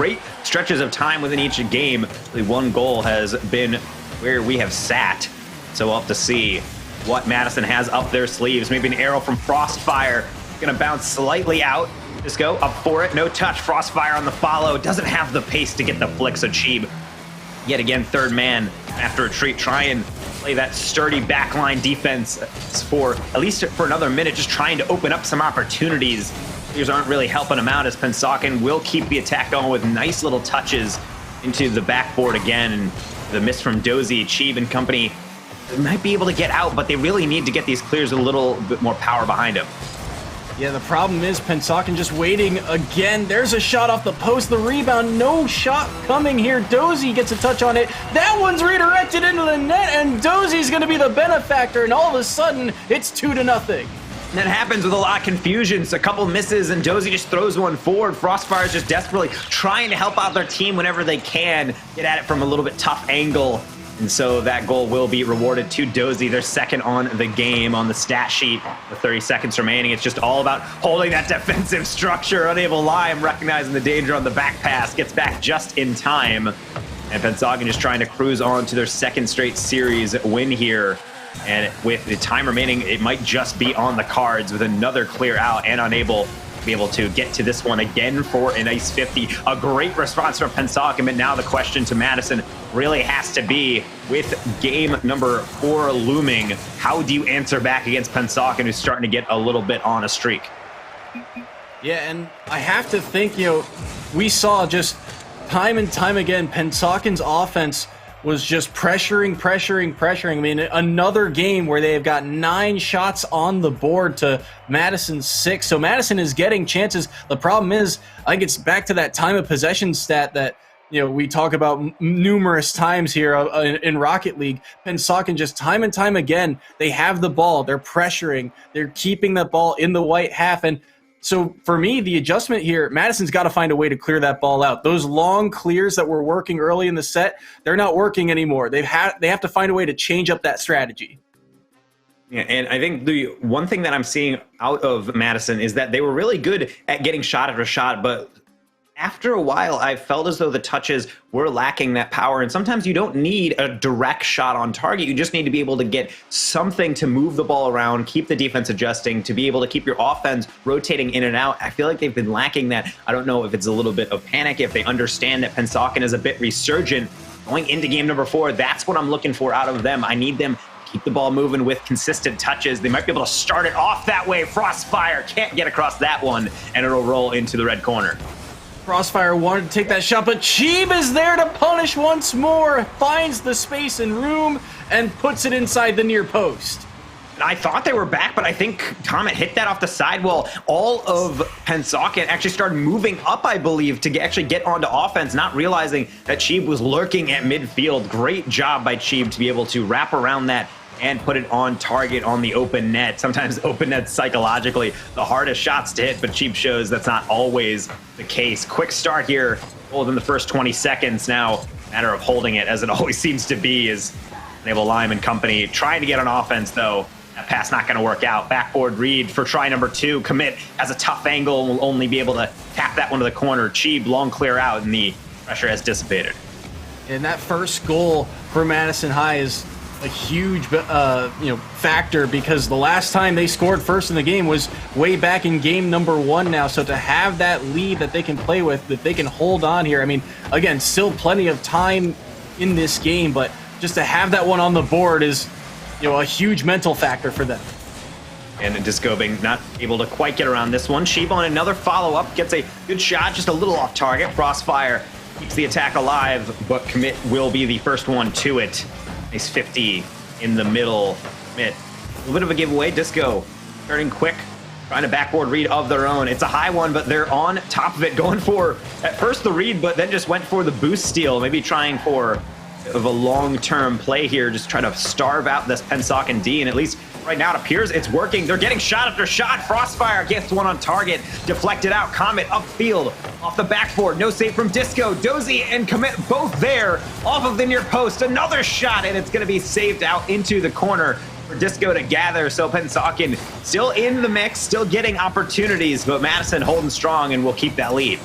great stretches of time within each game. The one goal has been where we have sat. So we'll have to see what Madison has up their sleeves. Maybe an arrow from Frostfire. Gonna bounce slightly out. Disco up for it. No touch. Frostfire on the follow. Doesn't have the pace to get the flick. So Cheeb, yet again, third man after a retreat. Try and play that sturdy backline defense for at least for another minute, just trying to open up some opportunities. These aren't really helping him out as Pensacola will keep the attack going with nice little touches into the backboard again. And the miss from Dozy, Cheeb and company might be able to get out, but they really need to get these clears with a little bit more power behind them. Yeah, the problem is Pensacola just waiting again. There's a shot off the post, the rebound, no shot coming here. Dozy gets a touch on it. That one's redirected into the net, and Dozy's going to be the benefactor, and all of a sudden, it's 2-0. That happens with a lot of confusion. So a couple misses, and Dozy just throws one forward. Frostfire is just desperately trying to help out their team whenever they can, get at it from a little bit tough angle. And so that goal will be rewarded to Dozy. They're second on the game on the stat sheet with 30 seconds remaining. It's just all about holding that defensive structure. Unable Lime recognizing the danger on the back pass. Gets back just in time. And Pensacola just trying to cruise on to their second straight series win here. And with the time remaining, it might just be on the cards with another clear out and unable to be able to get to this one again for a nice 50. A great response from Pensacola, but now the question to Madison really has to be, with game number 4 looming, how do you answer back against Pensacola, who's starting to get a little bit on a streak? Yeah, and I have to think, we saw just time and time again, Pensacola's offense was just pressuring. I mean, another game where they have got 9 shots on the board to Madison's 6. So Madison is getting chances. The problem is, I think it's back to that time of possession stat that we talk about numerous times here in Rocket League. Pensacola just time and time again, they have the ball, they're pressuring, they're keeping the ball in the white half. And so for me, the adjustment here, Madison's got to find a way to clear that ball out. Those long clears that were working early in the set, they're not working anymore. They have to find a way to change up that strategy. Yeah, and I think the one thing that I'm seeing out of Madison is that they were really good at getting shot after shot, but after a while, I felt as though the touches were lacking that power. And sometimes you don't need a direct shot on target. You just need to be able to get something to move the ball around, keep the defense adjusting, to be able to keep your offense rotating in and out. I feel like they've been lacking that. I don't know if it's a little bit of panic, if they understand that Pensacola is a bit resurgent going into game number 4. That's what I'm looking for out of them. I need them to keep the ball moving with consistent touches. They might be able to start it off that way. Frostfire can't get across that one, and it'll roll into the red corner. Frostfire wanted to take that shot, but Cheeb is there to punish once more, finds the space and room, and puts it inside the near post. I thought they were back, but I think Comet hit that off the sidewall. All of Pensacola actually started moving up, I believe, to actually get onto offense, not realizing that Cheeb was lurking at midfield. Great job by Cheeb to be able to wrap around that and put it on target on the open net. Sometimes open net's psychologically the hardest shots to hit, but Cheeb shows that's not always the case. Quick start here, within the first 20 seconds. Now, matter of holding it, as it always seems to be, is Naval Lime and company trying to get on offense, though. That pass not going to work out. Backboard read for try number 2. Commit has a tough angle and will only be able to tap that one to the corner. Cheeb long clear out, and the pressure has dissipated. And that first goal for Madison High is a huge factor, because the last time they scored first in the game was way back in game number 1 now. So to have that lead that they can play with, that they can hold on here, I mean, again, still plenty of time in this game, but just to have that one on the board is a huge mental factor for them. And Disco being not able to quite get around this one. Sheep on another follow-up, gets a good shot, just a little off target. Frostfire keeps the attack alive, but Commit will be the first one to it. Nice 50 in the middle. Commit, a little bit of a giveaway. Disco turning quick, trying to backboard read of their own. It's a high one, but they're on top of it, going for, at first, the read, but then just went for the boost steal, maybe trying for of a long-term play here, just try to starve out this Pensacola D, and at least right now it appears it's working. They're getting shot after shot. Frostfire gets one on target, deflected out. Comet upfield, off the backboard, no save from Disco. Dozy and Commit both there, off of the near post. Another shot, and it's going to be saved out into the corner for Disco to gather. So Pensacola still in the mix, still getting opportunities, but Madison holding strong and will keep that lead.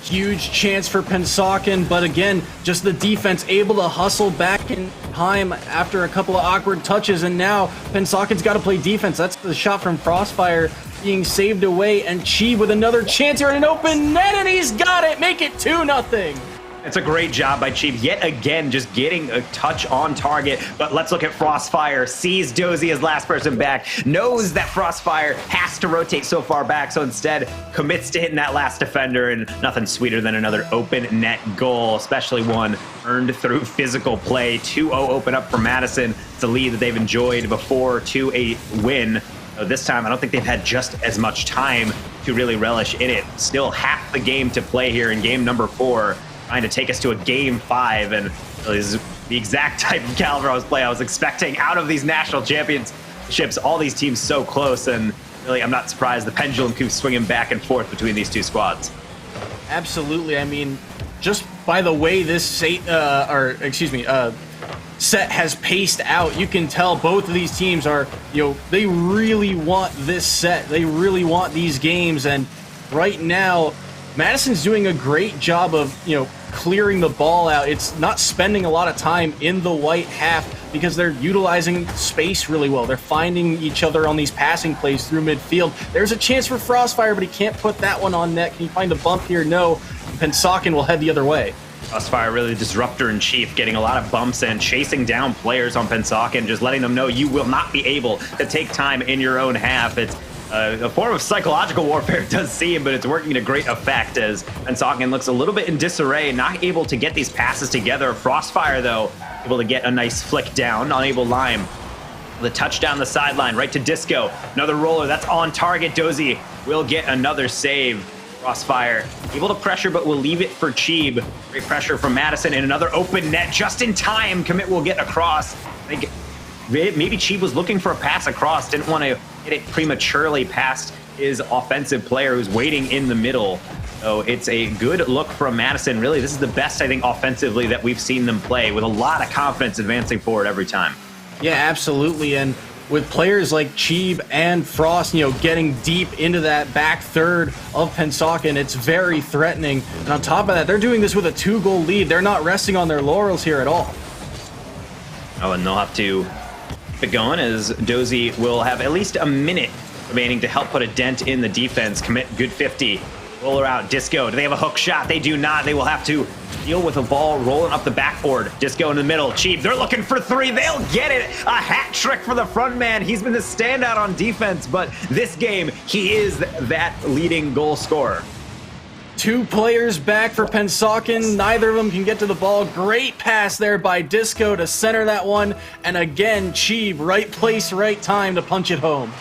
Huge chance for Pensacola, but again, just the defense able to hustle back in time after a couple of awkward touches, and now Pensacola's got to play defense. That's the shot from Frostfire being saved away, and Chi with another chance here in an open net, and he's got it. Make it 2-0. It's a great job by Chief, yet again, just getting a touch on target. But let's look at Frostfire. Sees Dozy as last person back, knows that Frostfire has to rotate so far back, so instead commits to hitting that last defender, and nothing sweeter than another open net goal, especially one earned through physical play. 2-0 open up for Madison. It's a lead that they've enjoyed before to a win. This time, I don't think they've had just as much time to really relish in it. Still half the game to play here in game number 4. Trying to take us to a game 5, and really this is the exact type of caliber I was expecting out of these national championships. All these teams so close, and really I'm not surprised the pendulum keeps swinging back and forth between these two squads. Absolutely. I mean, just by the way this set has paced out, you can tell both of these teams are, they really want this set. They really want these games, and right now Madison's doing a great job of, clearing the ball out. It's not spending a lot of time in the white half because they're utilizing space really well. They're finding each other on these passing plays through midfield. There's a chance for Frostfire, but he can't put that one on net. Can he find a bump here? No. Pensacola will head the other way. Frostfire really disruptor in chief, getting a lot of bumps and chasing down players on Pensacola and just letting them know you will not be able to take time in your own half. It's a form of psychological warfare, it does seem, but it's working to great effect as Pensacola looks a little bit in disarray, not able to get these passes together. Frostfire, though, able to get a nice flick down, unable Lime. The touch down the sideline, right to Disco. Another roller, that's on target. Dozy will get another save. Frostfire able to pressure, but will leave it for Cheeb. Great pressure from Madison, and another open net just in time. Commit will get across. I think maybe Cheeb was looking for a pass across, didn't want to hit it prematurely past his offensive player who's waiting in the middle. So it's a good look from Madison. Really, this is the best, I think, offensively that we've seen them play, with a lot of confidence advancing forward every time. Yeah, absolutely. And with players like Cheeb and Frost, getting deep into that back third of Pensacola, it's very threatening. And on top of that, they're doing this with a 2-goal lead. They're not resting on their laurels here at all. Oh, and they'll have to keep it going as Dozy will have at least a minute remaining to help put a dent in the defense. Commit, good 50. Roller out, Disco. Do they have a hook shot? They do not. They will have to deal with a ball rolling up the backboard. Disco in the middle. Cheap. They're looking for 3. They'll get it. A hat trick for the front man. He's been the standout on defense, but this game, he is that leading goal scorer. 2 players back for Pensacola. Neither of them can get to the ball. Great pass there by Disco to center that one. And again, Cheeb, right place, right time to punch it home.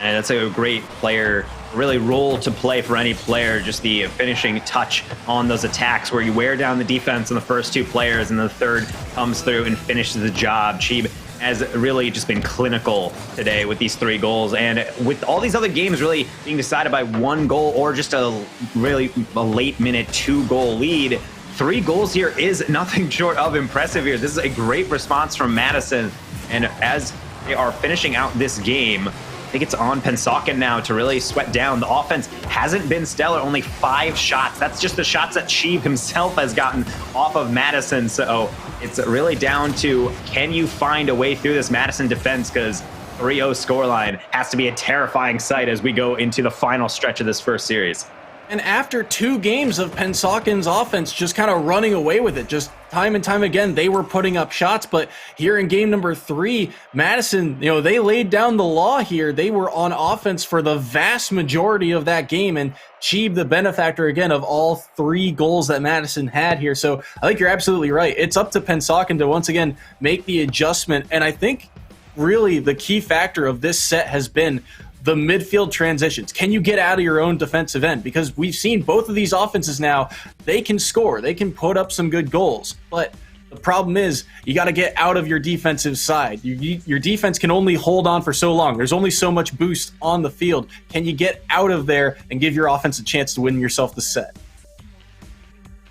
And that's a great player, really role to play for any player, just the finishing touch on those attacks where you wear down the defense on the first 2 players and the third comes through and finishes the job. Cheeb has really just been clinical today with these 3 goals, and with all these other games really being decided by 1 goal or just a late minute 2-goal lead, 3 goals here is nothing short of impressive here. This is a great response from Madison, and as they are finishing out this game, I think it's on Pensacola now to really sweat down. The offense hasn't been stellar, only 5 shots. That's just the shots that Cheeb himself has gotten off of Madison. So it's really down to, can you find a way through this Madison defense? Because 3-0 scoreline has to be a terrifying sight as we go into the final stretch of this first series. And after 2 games of Pensacola's offense just kind of running away with it, just time and time again, they were putting up shots. But here in game number 3, Madison, they laid down the law here. They were on offense for the vast majority of that game. And Cheeb, the benefactor, again, of all 3 goals that Madison had here. So I think you're absolutely right. It's up to Pensacola to once again make the adjustment. And I think really the key factor of this set has been the midfield transitions. Can you get out of your own defensive end? Because we've seen both of these offenses now, they can score, they can put up some good goals, but the problem is you got to get out of your defensive side. Your defense can only hold on for so long. There's only so much boost on the field. Can you get out of there and give your offense a chance to win yourself the set?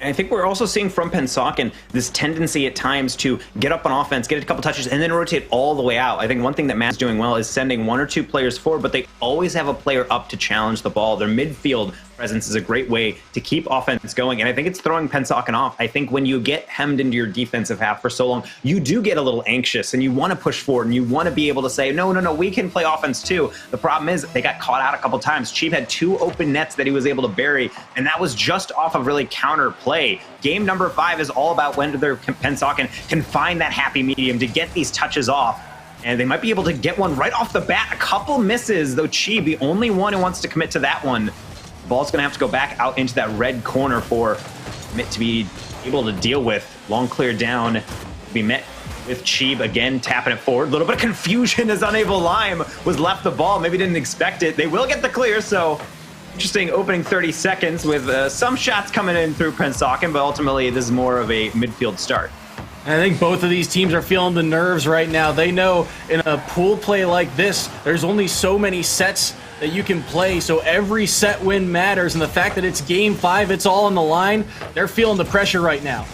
And I think we're also seeing from Pensacola this tendency at times to get up on offense, get a couple touches, and then rotate all the way out. I think one thing that Matt's doing well is sending 1 or 2 players forward, but they always have a player up to challenge the ball. Their midfield presence is a great way to keep offense going, and I think it's throwing Pensocken off. I think when you get hemmed into your defensive half for so long, you do get a little anxious, and you want to push forward, and you want to be able to say, no, we can play offense too. The problem is they got caught out a couple times. Cheeb had 2 open nets that he was able to bury, and that was just off of really counter play. Game number 5 is all about when their Pensocken can find that happy medium to get these touches off. And they might be able to get one right off the bat. A couple misses, though Cheeb, the only one who wants to commit to that one. The ball's going to have to go back out into that red corner for Commit to be able to deal with. Long clear down, be met with Cheeb again, tapping it forward. A little bit of confusion as Unable Lime was left the ball. Maybe didn't expect it. They will get the clear, so interesting opening 30 seconds with some shots coming in through Pensocken, but ultimately this is more of a midfield start. I think both of these teams are feeling the nerves right now. They know in a pool play like this, there's only so many sets that you can play, so every set win matters, and the fact that it's game 5, it's all on the line, they're feeling the pressure right now.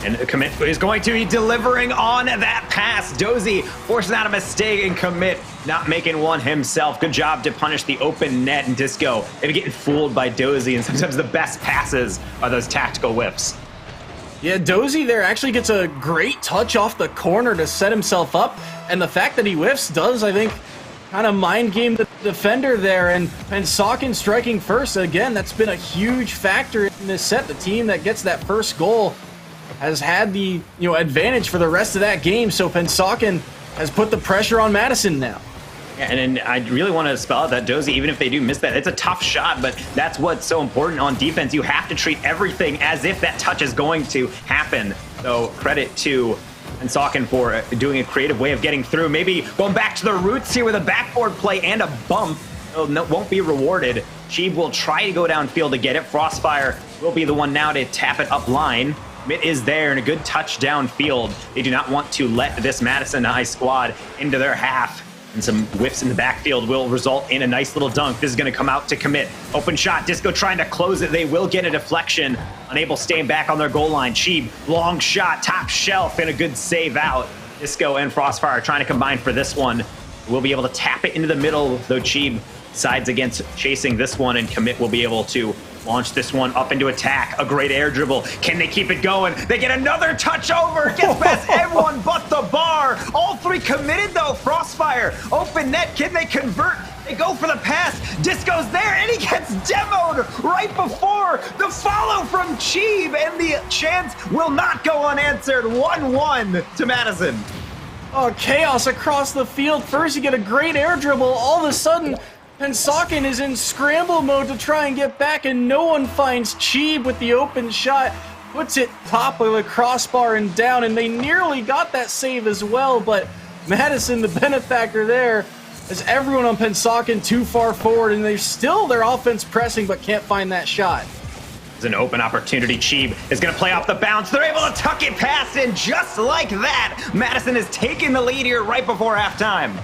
And Commit is going to be delivering on that pass. Dozy forcing out a mistake, and Commit not making one himself. Good job to punish the open net, and Disco maybe getting fooled by Dozy, and sometimes the best passes are those tactical whiffs. Yeah, Dozy there actually gets a great touch off the corner to set himself up, and the fact that he whiffs does, I think, kind of mind game the defender there, and Pensocken striking first. Again, that's been a huge factor in this set. The team that gets that first goal has had the advantage for the rest of that game, so Pensocken has put the pressure on Madison now. Yeah, and I really want to spell out that Dozy, even if they do miss that, it's a tough shot, but that's what's so important on defense. You have to treat everything as if that touch is going to happen. So credit to Pensocken for doing a creative way of getting through. Maybe going back to the roots here with a backboard play and a bump. Won't be rewarded. Cheeb will try to go downfield to get it. Frostfire will be the one now to tap it up line. Mitt is there and a good touch downfield. They do not want to let this Madison High squad into their half. And some whiffs in the backfield will result in a nice little dunk. This is going to come out to Commit. Open shot. Disco trying to close it. They will get a deflection. Unable staying back on their goal line. Cheeb, long shot, top shelf, and a good save out. Disco and Frostfire trying to combine for this one. We'll be able to tap it into the middle, though Cheeb sides against chasing this one, and Commit will be able to launch this one up into attack. A great air dribble. Can they keep it going? They get another touch over. Gets past everyone but the bar. All 3 committed though. Frostfire. Open net. Can they convert? They go for the pass. Disco's there and he gets demoed right before the follow from Cheeb, and the chance will not go unanswered. 1-1 to Madison. Oh, chaos across the field. First you get a great air dribble. All of a sudden, Pensocken is in scramble mode to try and get back, and no one finds Cheeb with the open shot. Puts it top of the crossbar and down, and they nearly got that save as well, but Madison, the benefactor there, has everyone on Pensocken too far forward, and they're still their offense pressing but can't find that shot. It's an open opportunity. Cheeb is going to play off the bounce. They're able to tuck it past, and just like that, Madison is taking the lead here right before halftime.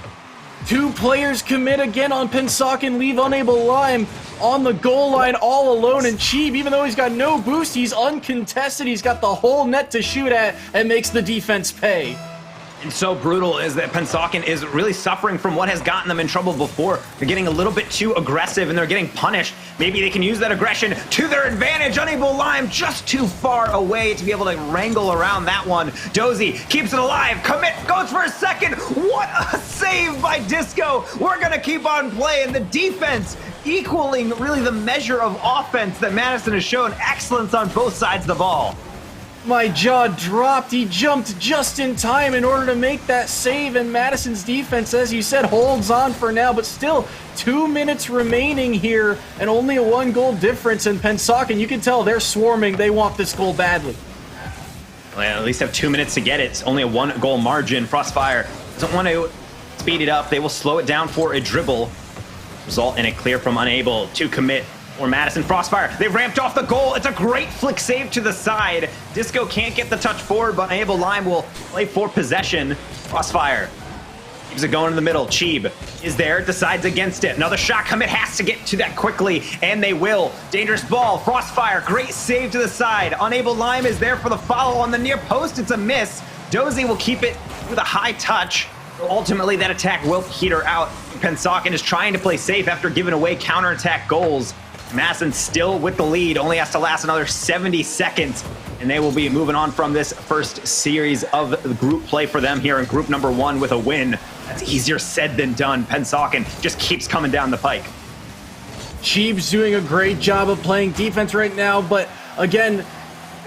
2 players commit again on Pensocken, leave Unable Lime on the goal line all alone, and Cheeb, even though he's got no boost, he's uncontested, he's got the whole net to shoot at, and makes the defense pay. And so brutal is that Pensocken is really suffering from what has gotten them in trouble before. They're getting a little bit too aggressive and they're getting punished. Maybe they can use that aggression to their advantage. Unable Lime just too far away to be able to wrangle around that one. Dozy keeps it alive. Commit goes for a second. What a save by Disco. We're going to keep on playing. The defense equaling really the measure of offense that Madison has shown. Excellence on both sides of the ball. My jaw dropped. He jumped just in time in order to make that save, and Madison's defense, as you said, holds on for now, but still 2 minutes remaining here and only a 1-goal difference. And Pensocken, you can tell they're swarming. They want this goal badly. Well, at least have 2 minutes to get it. It's only a 1-goal margin. Frostfire doesn't want to speed it up. They will slow it down for a dribble. Result in a clear from Unable to Commit. Or Madison. Frostfire, they've ramped off the goal. It's a great flick save to the side. Disco can't get the touch forward, but Unable Lime will play for possession. Frostfire keeps it going in the middle. Cheeb is there, decides against it. Another shot. Commit has to get to that quickly, and they will. Dangerous ball. Frostfire, great save to the side. Unable Lime is there for the follow on the near post. It's a miss. Dozy will keep it with a high touch. Ultimately, that attack will peter out. Pensocken is trying to play safe after giving away counterattack goals. Madison still with the lead, only has to last another 70 seconds, and they will be moving on from this first series of group play for them here in group number 1 with a win. That's easier said than done. Pennsauken just keeps coming down the pike. Sheeb's doing a great job of playing defense right now, but again,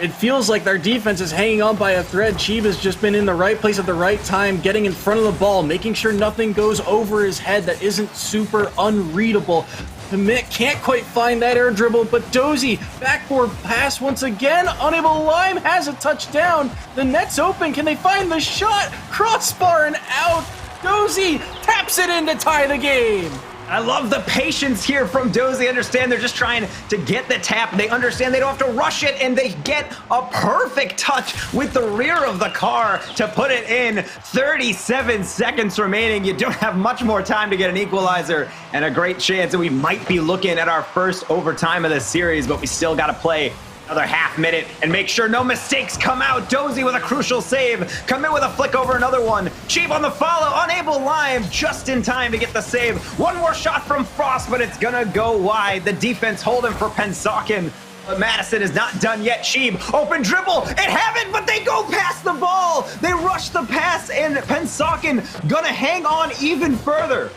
it feels like their defense is hanging on by a thread. Sheeb has just been in the right place at the right time, getting in front of the ball, making sure nothing goes over his head that isn't super unreadable. Commit can't quite find that air dribble, but Dozy, backboard pass once again, unable. Lime has a touchdown. The net's open. Can they find the shot? Crossbar and out. Dozy taps it in to tie the game. I love the patience here from Dozy. Understand they're just trying to get the tap. They understand they don't have to rush it, and they get a perfect touch with the rear of the car to put it in. 37 seconds remaining. You don't have much more time to get an equalizer, and a great chance that we might be looking at our first overtime of this series, but we still got to play another half minute and make sure no mistakes come out. Dozy with a crucial save. Come in with a flick over another one. Sheeb on the follow. Unable. Lime just in time to get the save. One more shot from Frost, but it's gonna go wide. The defense holding for Pennsauken. But Madison is not done yet. Sheeb, open dribble. It haven't, but they go past the ball. They rush the pass, and Pennsauken gonna hang on even further.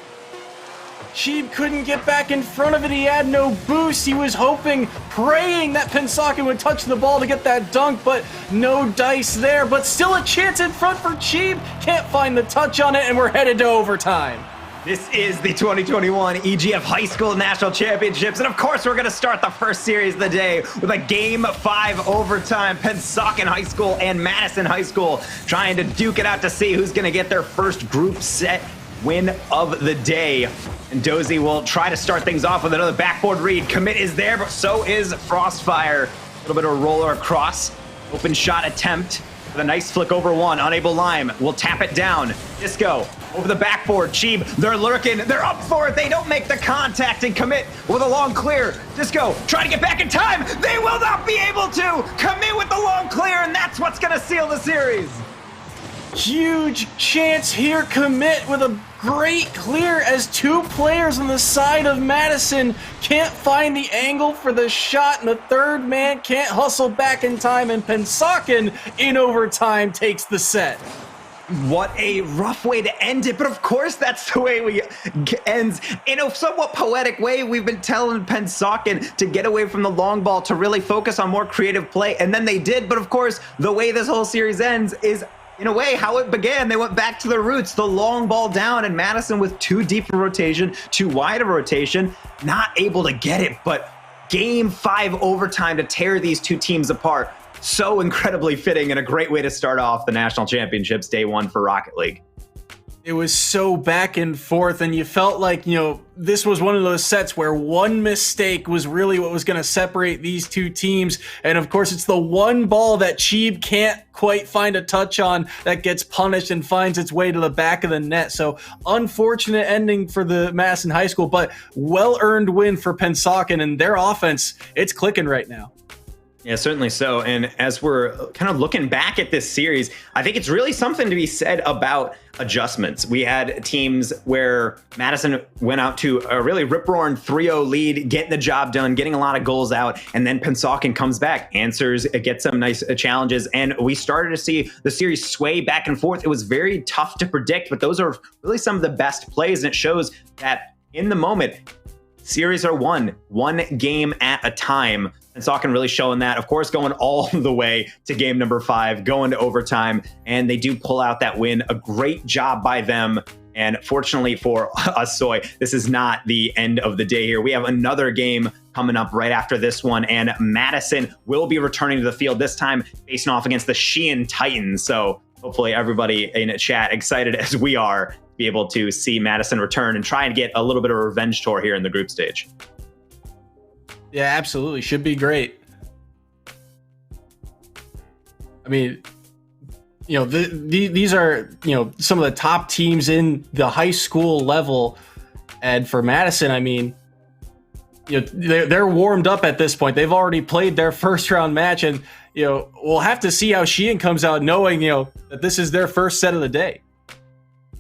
Sheeb couldn't get back in front of it. He had no boost. He was hoping, praying that Pennsauken would touch the ball to get that dunk, but no dice there. But still a chance in front for Sheeb. Can't find the touch on it, and we're headed to overtime. This is the 2021 EGF High School National Championships, and of course we're going to start the first series of the day with a Game 5 overtime. Pennsauken High School and Madison High School trying to duke it out to see who's going to get their first group set win of the day. And Dozy will try to start things off with another backboard read. Commit is there, but so is Frostfire. A little bit of a roller across. Open shot attempt with a nice flick over one. Unable. Lime will tap it down. Disco over the backboard. Sheeb, they're lurking. They're up for it. They don't make the contact, and Commit with a long clear. Disco trying to get back in time. They will not be able to. Commit with the long clear, and that's what's going to seal the series. Huge chance here. Commit with a great clear as two players on the side of Madison can't find the angle for the shot, and the third man can't hustle back in time, and Pennsauken in overtime takes the set. What a rough way to end it, but of course that's the way we ends. In a somewhat poetic way, we've been telling Pennsauken to get away from the long ball, to really focus on more creative play, and then they did. But of course, the way this whole series ends is, in a way, how it began. They went back to their roots, the long ball down, and Madison with too deep a rotation, too wide of a rotation, not able to get it. But Game 5 overtime to tear these two teams apart. So incredibly fitting, and a great way to start off the National Championships Day 1 for Rocket League. It was so back and forth, and you felt like, this was one of those sets where one mistake was really what was going to separate these two teams. And of course, it's the one ball that Sheeb can't quite find a touch on that gets punished and finds its way to the back of the net. So unfortunate ending for the Madison High School, but well-earned win for Pennsauken, and their offense, it's clicking right now. Yeah, certainly so. And as we're kind of looking back at this series, I think it's really something to be said about adjustments. We had teams where Madison went out to a really rip-roaring 3-0 lead, getting the job done, getting a lot of goals out, and then Pennsauken comes back, answers, gets some nice challenges, and we started to see the series sway back and forth. It was very tough to predict, but those are really some of the best plays, and it shows that in the moment, series are won one game at a time. Pennsauken really showing that, of course, going all the way to game number 5, going to overtime, and they do pull out that win. A great job by them. And fortunately for us, Soy, this is not the end of the day here. We have another game coming up right after this one, and Madison will be returning to the field, this time facing off against the Sheehan Titans. So hopefully everybody in chat, excited as we are, to be able to see Madison return and try and get a little bit of a revenge tour here in the group stage. Yeah, absolutely. Should be great. I mean, these are, some of the top teams in the high school level. And for Madison, I mean, they're warmed up at this point. They've already played their first round match, and, we'll have to see how Sheehan comes out knowing, that this is their first set of the day.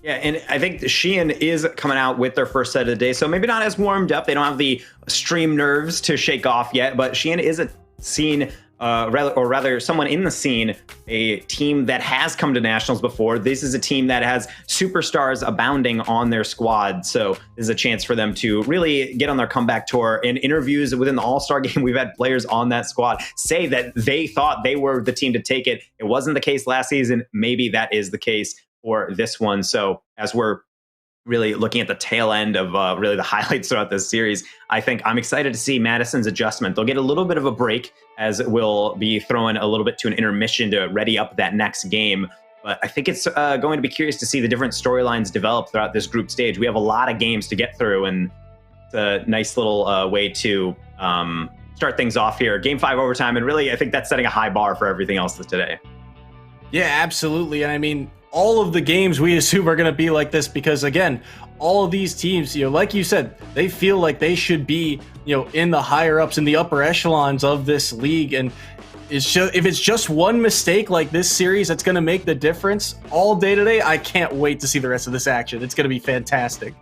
Yeah, and I think Shein is coming out with their first set of the day, so maybe not as warmed up. They don't have the stream nerves to shake off yet, but Shein is a scene, rather someone in the scene, a team that has come to nationals before. This is a team that has superstars abounding on their squad, so this is a chance for them to really get on their comeback tour. In interviews within the All-Star game, we've had players on that squad say that they thought they were the team to take it. It wasn't the case last season. Maybe that is the case for this one. So as we're really looking at the tail end of really the highlights throughout this series, I think I'm excited to see Madison's adjustment. They'll get a little bit of a break, as we'll be throwing a little bit to an intermission to ready up that next game. But I think it's going to be curious to see the different storylines develop throughout this group stage. We have a lot of games to get through, and it's a nice little way to start things off here. Game 5 overtime, and really I think that's setting a high bar for everything else today. Yeah, absolutely. And I mean, all of the games we assume are going to be like this because, again, all of these teams, like you said, they feel like they should be, in the higher ups, in the upper echelons of this league. And it's just, if it's just one mistake like this series that's going to make the difference all day today, I can't wait to see the rest of this action. It's going to be fantastic.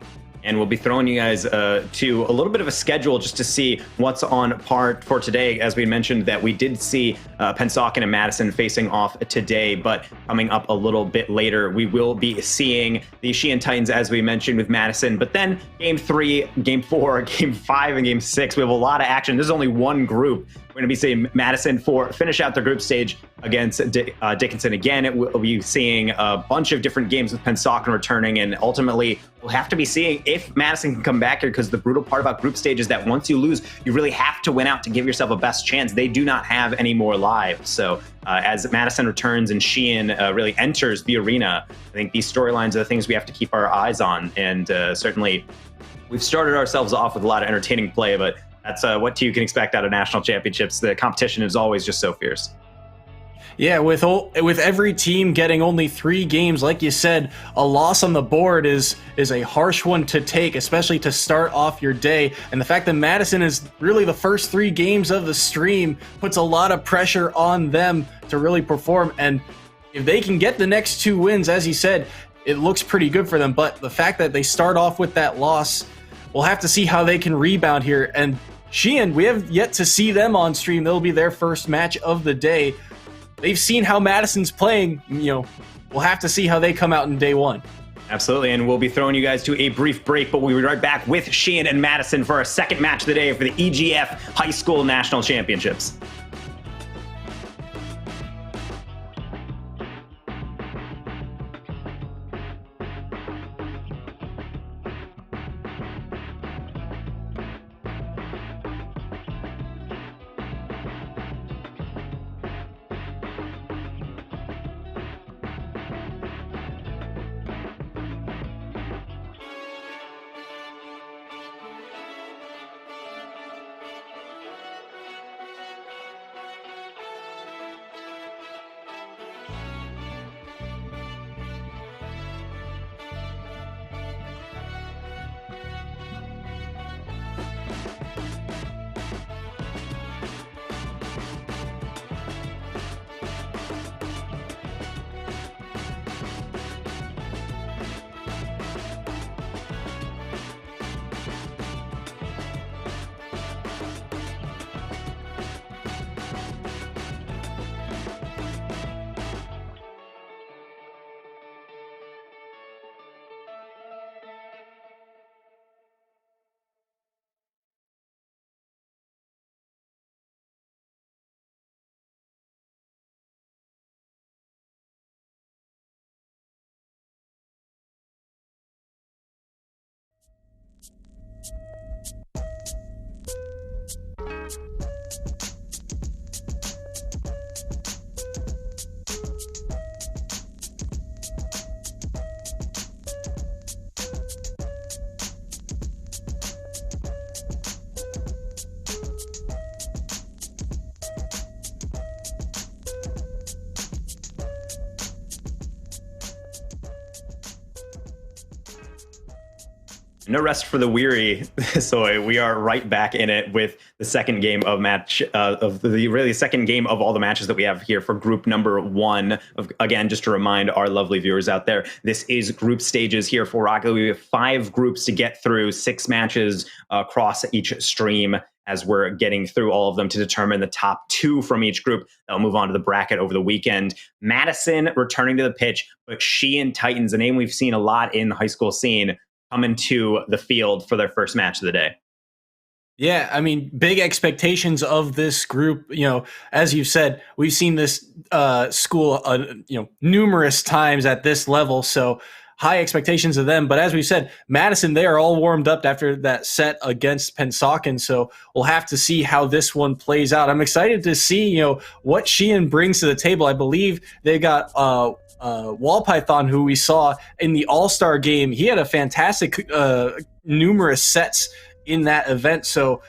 And we'll be throwing you guys to a little bit of a schedule just to see what's on part for today. As we mentioned, that we did see Pennsauken and Madison facing off today, but coming up a little bit later, we will be seeing the Shein Titans, as we mentioned, with Madison. But then Game 3, Game 4, Game 5, and Game 6, we have a lot of action. There's only one group. We're going to be seeing Madison finish out their group stage against Dickinson again. We'll be seeing a bunch of different games with Pennsauken returning, and ultimately we'll have to be seeing if Madison can come back here, because the brutal part about group stage is that once you lose, you really have to win out to give yourself a best chance. They do not have any more lives. So as Madison returns and Shein really enters the arena, I think these storylines are the things we have to keep our eyes on. And certainly we've started ourselves off with a lot of entertaining play, but that's what you can expect out of national championships. The competition is always just so fierce. Yeah, with every team getting only 3 games, like you said, a loss on the board is a harsh one to take, especially to start off your day. And the fact that Madison is really the first 3 games of the stream puts a lot of pressure on them to really perform. And if they can get the next 2 wins, as you said, it looks pretty good for them. But the fact that they start off with that loss, we'll have to see how they can rebound here. And Shein, we have yet to see them on stream. They'll be their first match of the day. They've seen how Madison's playing. We'll have to see how they come out in day 1. Absolutely, and we'll be throwing you guys to a brief break, but we'll be right back with Shein and Madison for our second match of the day for the EGF High School National Championships. No rest for the weary, so we are right back in it with the second game of the second game of all the matches that we have here for group number 1. Again, just to remind our lovely viewers out there, this is group stages here for Rocket League. We have 5 groups to get through, 6 matches across each stream, as we're getting through all of them to determine the top 2 from each group that will move on to the bracket over the weekend. Madison returning to the pitch, but Sheehan Titans, a name we've seen a lot in the high school scene, coming to the field for their first match of the day. Yeah, I mean, big expectations of this group. You know, as you said, we've seen this school, numerous times at this level. So high expectations of them. But as we said, Madison, they are all warmed up after that set against Pennsauken. So we'll have to see how this one plays out. I'm excited to see, what Sheehan brings to the table. I believe they got Wall Python, who we saw in the All-Star game. He had a fantastic numerous sets in that event. So,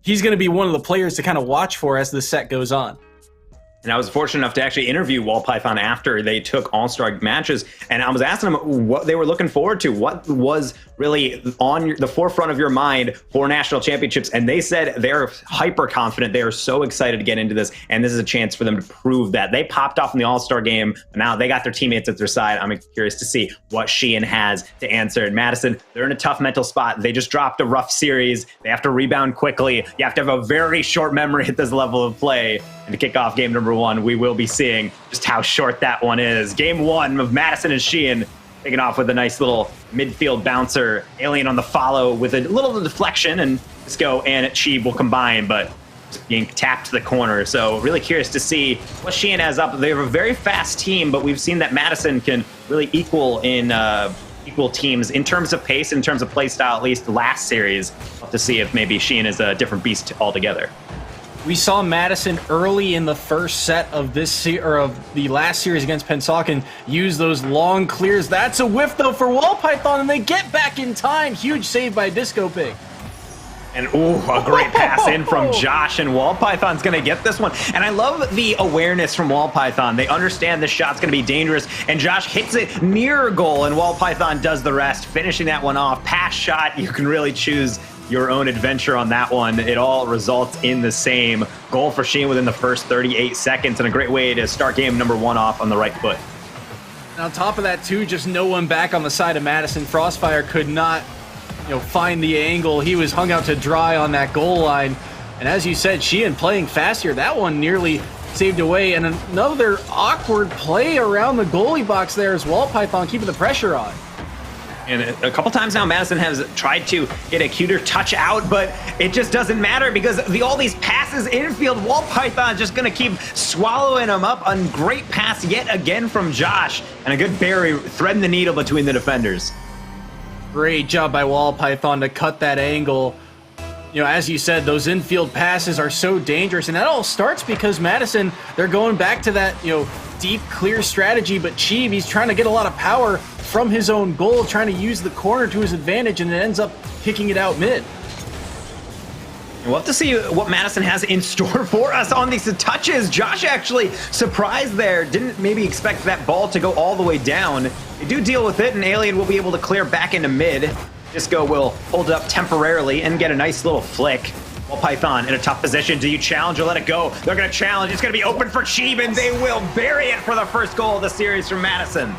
he's going to be one of the players to kind of watch for as the set goes on. And I was fortunate enough to actually interview Wall Python after they took All-Star matches, and I was asking them what they were looking forward to, what was really on the forefront of your mind for national championships, and they said they're hyper confident. They are so excited to get into this, and this is a chance for them to prove that. They popped off in the All-Star game, and now they got their teammates at their side. I'm curious to see what Sheehan has to answer. And Madison, they're in a tough mental spot. They just dropped a rough series. They have to rebound quickly. You have to have a very short memory at this level of play. And to kick off game number 1, we will be seeing just how short that one is. Game 1 of Madison and Sheehan kicking off with a nice little midfield bouncer. Alien on the follow with a little deflection, and Disco and Cheeb will combine, but being tapped to the corner. So really curious to see what Sheehan has up. They have a very fast team, but we've seen that Madison can really equal teams in terms of pace, in terms of play style, at least last series. We'll have to see if maybe Sheehan is a different beast altogether. We saw Madison early in the first set of of the last series against Pennsauken use those long clears. That's a whiff though for Wall Python, and they get back in time. Huge save by Disco Pig. And a great pass in from Josh, and Wall Python's going to get this one. And I love the awareness from Wall Python. They understand this shot's going to be dangerous, and Josh hits it near goal, and Wall Python does the rest, finishing that one off. Pass shot, you can really choose your own adventure on that one. It all results in the same goal for Sheehan within the first 38 seconds, and a great way to start game number 1 off on the right foot. And on top of that, too, just no one back on the side of Madison. Frostfire could not find the angle. He was hung out to dry on that goal line. And as you said, Sheehan playing fast here. That one nearly saved away. And another awkward play around the goalie box there as Wall Python keeping the pressure on. And a couple times now, Madison has tried to get a cuter touch out, but it just doesn't matter because all these passes infield, Wall Python just going to keep swallowing them up. A great pass yet again from Josh, and a good bury, threading the needle between the defenders. Great job by Wall Python to cut that angle. As you said, those infield passes are so dangerous, and that all starts because Madison, they're going back to that, deep, clear strategy, but Cheeb, he's trying to get a lot of power from his own goal, trying to use the corner to his advantage, and it ends up kicking it out mid. We'll have to see what Madison has in store for us on these touches. Josh actually surprised there. Didn't maybe expect that ball to go all the way down. They do deal with it, and Alien will be able to clear back into mid. Disco will hold it up temporarily and get a nice little flick. Wall Python in a tough position. Do you challenge or let it go? They're going to challenge. It's going to be open for Cheeb, and they will bury it for the first goal of the series from Madison.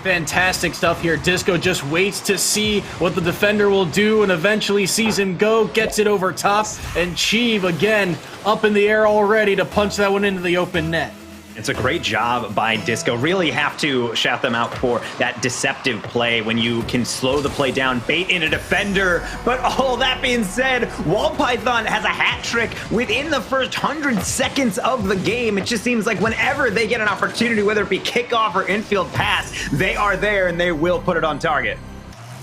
Fantastic stuff here. Disco just waits to see what the defender will do and eventually sees him go, gets it over top, and Cheeb again up in the air already to punch that one into the open net. It's a great job by Disco. Really have to shout them out for that deceptive play when you can slow the play down, bait in a defender. But all that being said, Wall Python has a hat trick within the first 100 seconds of the game. It just seems like whenever they get an opportunity, whether it be kickoff or infield pass, they are there and they will put it on target.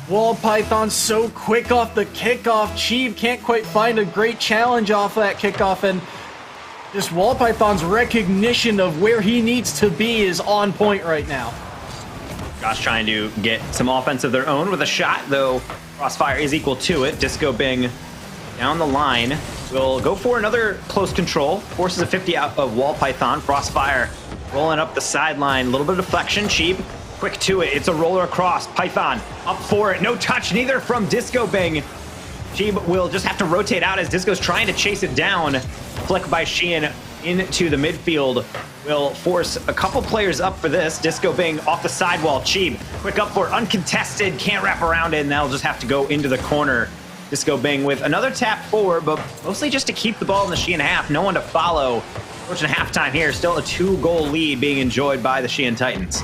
Wall Python so quick off the kickoff. Cheeb can't quite find a great challenge off that kickoff, and just Wall Python's recognition of where he needs to be is on point right now. Josh trying to get some offense of their own with a shot, though Crossfire is equal to it. Disco Bing down the line will go for another close control. Forces a 50 out of Wall Python. Crossfire rolling up the sideline. A little bit of deflection. Cheap, quick to it. It's a roller across. Python up for it. No touch, neither from Disco Bing. Sheeb will just have to rotate out as Disco's trying to chase it down. Flick by Sheehan into the midfield will force a couple players up for this. Disco being off the sidewall. Sheeb, quick up for uncontested, can't wrap around it, and that'll just have to go into the corner. Disco Bing with another tap forward, but mostly just to keep the ball in the Sheehan half. No one to follow. Approaching halftime here, still a 2-goal lead being enjoyed by the Sheehan Titans.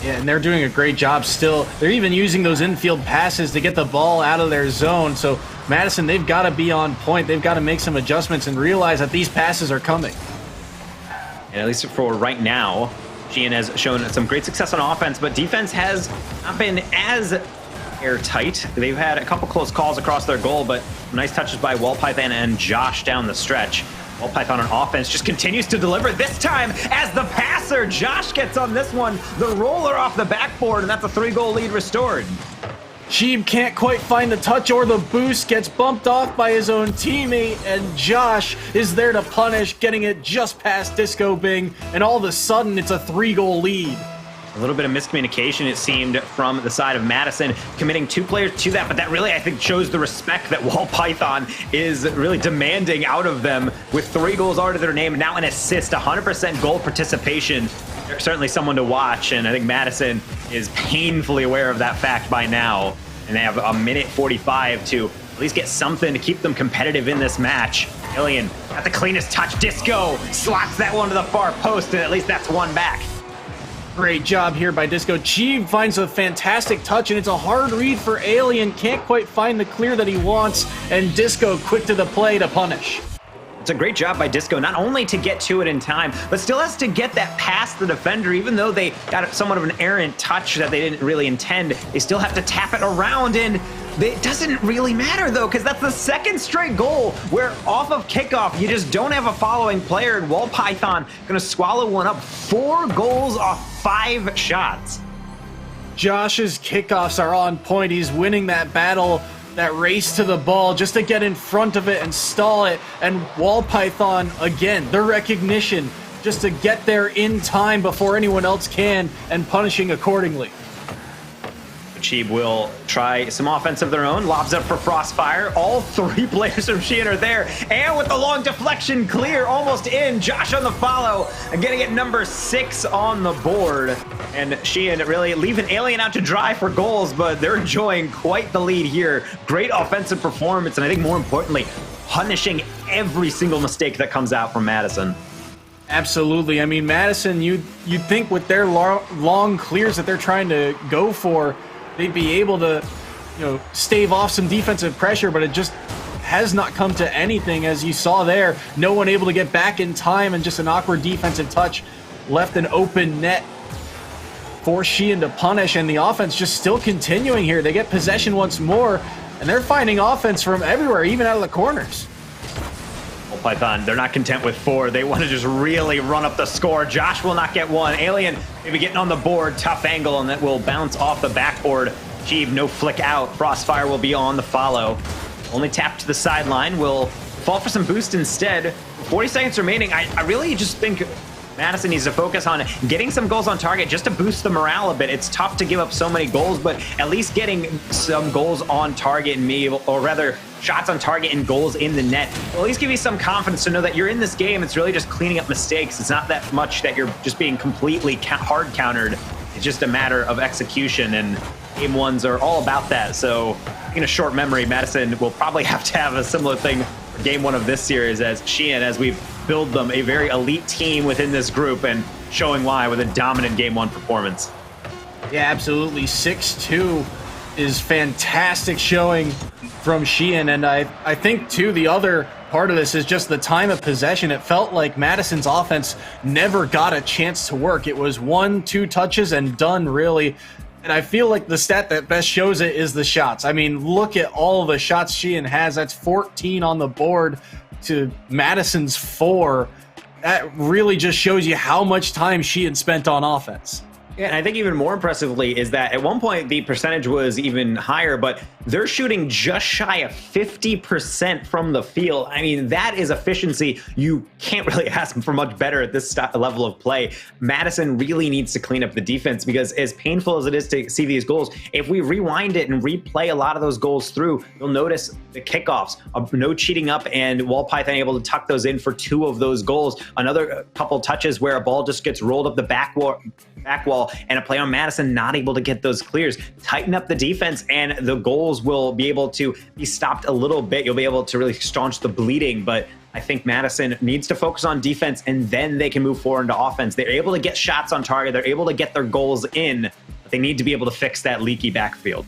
Yeah, and they're doing a great job still. They're even using those infield passes to get the ball out of their zone. So Madison, they've got to be on point. They've got to make some adjustments and realize that these passes are coming. And at least for right now, Sheehan has shown some great success on offense, but defense has not been as airtight. They've had a couple close calls across their goal, but nice touches by Wall Python and Josh down the stretch. Wall Python on offense just continues to deliver, this time as the passer. Josh gets on this one, the roller off the backboard, and that's a 3-goal lead restored. Sheeb can't quite find the touch or the boost, gets bumped off by his own teammate, and Josh is there to punish, getting it just past Disco Bing, and all of a sudden it's a 3-goal lead. A little bit of miscommunication, it seemed, from the side of Madison, committing 2 players to that, but that really, I think, shows the respect that Wall Python is really demanding out of them, with 3 goals already to their name, now an assist, 100% goal participation. They're certainly someone to watch, and I think Madison is painfully aware of that fact by now, and they have a minute 45 to at least get something to keep them competitive in this match. Alien got the cleanest touch. Disco slots that one to the far post, and at least that's one back. Great job here by Disco. Cheeb finds a fantastic touch, and it's a hard read for Alien. Can't quite find the clear that he wants, and Disco quick to the play to punish. It's a great job by Disco, not only to get to it in time, but still has to get that past the defender. Even though they got somewhat of an errant touch that they didn't really intend, they still have to tap it around, and it doesn't really matter, though, because that's the 2nd straight goal where off of kickoff, you just don't have a following player, and Wall Python going to swallow one up. 4 goals off 5 shots. Josh's kickoffs are on point. He's winning that battle, that race to the ball, just to get in front of it and stall it. And Wall Python, again, the recognition, just to get there in time before anyone else can, and punishing accordingly. Sheeb will try some offense of their own, lobs up for Frostfire. All 3 players from Sheehan are there, and with the long deflection clear, almost in. Josh on the follow, and getting it number 6 on the board. And Sheehan really leaving Alien out to dry for goals, but they're enjoying quite the lead here. Great offensive performance, and I think more importantly, punishing every single mistake that comes out from Madison. Absolutely. I mean, Madison, you'd think with their long clears that they're trying to go for, they'd be able to, stave off some defensive pressure, but it just has not come to anything, as you saw there. No one able to get back in time, and just an awkward defensive touch left an open net for Sheehan to punish, and the offense just still continuing here. They get possession once more, and they're finding offense from everywhere, even out of the corners. Python, they're not content with 4. They want to just really run up the score. Josh will not get one. Alien maybe getting on the board. Tough angle, and that will bounce off the backboard. Sheeb, no flick out. Frostfire will be on the follow. Only tap to the sideline. Will fall for some boost instead. 40 seconds remaining. I really just think Madison needs to focus on getting some goals on target just to boost the morale a bit. It's tough to give up so many goals, but at least getting some goals on target or rather shots on target and goals in the net will at least give you some confidence to know that you're in this game. It's really just cleaning up mistakes. It's not that much that you're just being completely hard countered. It's just a matter of execution, and game 1s are all about that. So in a short memory, Madison will probably have to have a similar thing for game 1 of this series as Sheehan, as we build them a very elite team within this group, and showing why with a dominant game 1 performance. Yeah, absolutely. 6-2 is fantastic showing from Sheehan, and I think too the other part of this is just the time of possession. It felt like Madison's offense never got a chance to work. It was 1-2 touches and done, really. And I feel like the stat that best shows it is the shots. I mean, look at all the shots Sheehan has. That's 14 on the board to Madison's 4. That really just shows you how much time Sheehan spent on offense. Yeah, and I think even more impressively is that at one point the percentage was even higher, but they're shooting just shy of 50% from the field. I mean, that is efficiency. You can't really ask for much better at this level of play. Madison really needs to clean up the defense, because as painful as it is to see these goals, if we rewind it and replay a lot of those goals through, you'll notice the kickoffs, no cheating up, and Wall Python able to tuck those in for 2 of those goals. Another couple touches where a ball just gets rolled up the back wall, and a play on Madison not able to get those clears. Tighten up the defense and the goals will be able to be stopped a little bit. You'll be able to really staunch the bleeding, but I think Madison needs to focus on defense, and then they can move forward into offense. They're able to get shots on target. They're able to get their goals in, but they need to be able to fix that leaky backfield.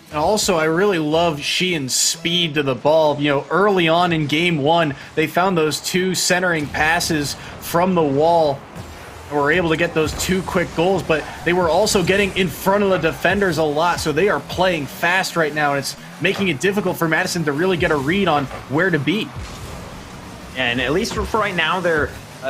And also, I really love Sheehan's speed to the ball. You know, early on in game 1, they found those 2 centering passes from the wall and were able to get those 2 quick goals, but they were also getting in front of the defenders a lot, so they are playing fast right now, and it's making it difficult for Madison to really get a read on where to be. And at least for right now, they're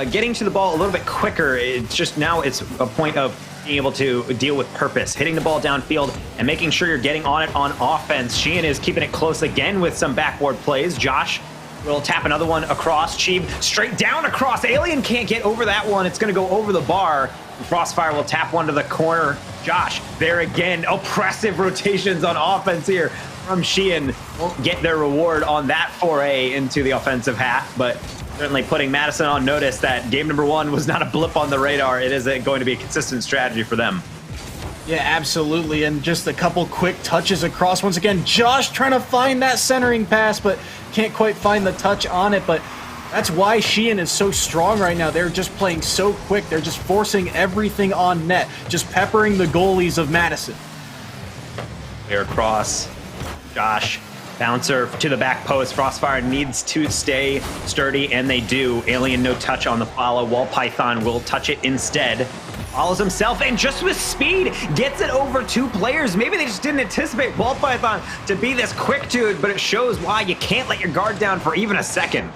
getting to the ball a little bit quicker. It's just now it's a point of being able to deal with purpose, hitting the ball downfield and making sure you're getting on it on offense. Sheehan is keeping it close again with some backboard plays. Josh will tap another one across. Cheeb straight down across. Alien can't get over that one. It's going to go over the bar. Crossfire will tap one to the corner. Josh there again. Oppressive rotations on offense here from Sheehan. Won't get their reward on that foray into the offensive half, but certainly putting Madison on notice that game number 1 was not a blip on the radar. It is going to be a consistent strategy for them. Yeah, absolutely. And just a couple quick touches across. Once again, Josh trying to find that centering pass, but can't quite find the touch on it. But that's why Sheehan is so strong right now. They're just playing so quick. They're just forcing everything on net, just peppering the goalies of Madison. Clear across. Josh. Bouncer to the back post. Frostfire needs to stay sturdy, and they do. Alien no touch on the follow. Wall Python will touch it instead. Follows himself, and just with speed, gets it over 2 players. Maybe they just didn't anticipate Wall Python to be this quick to it, but it shows why you can't let your guard down for even a second.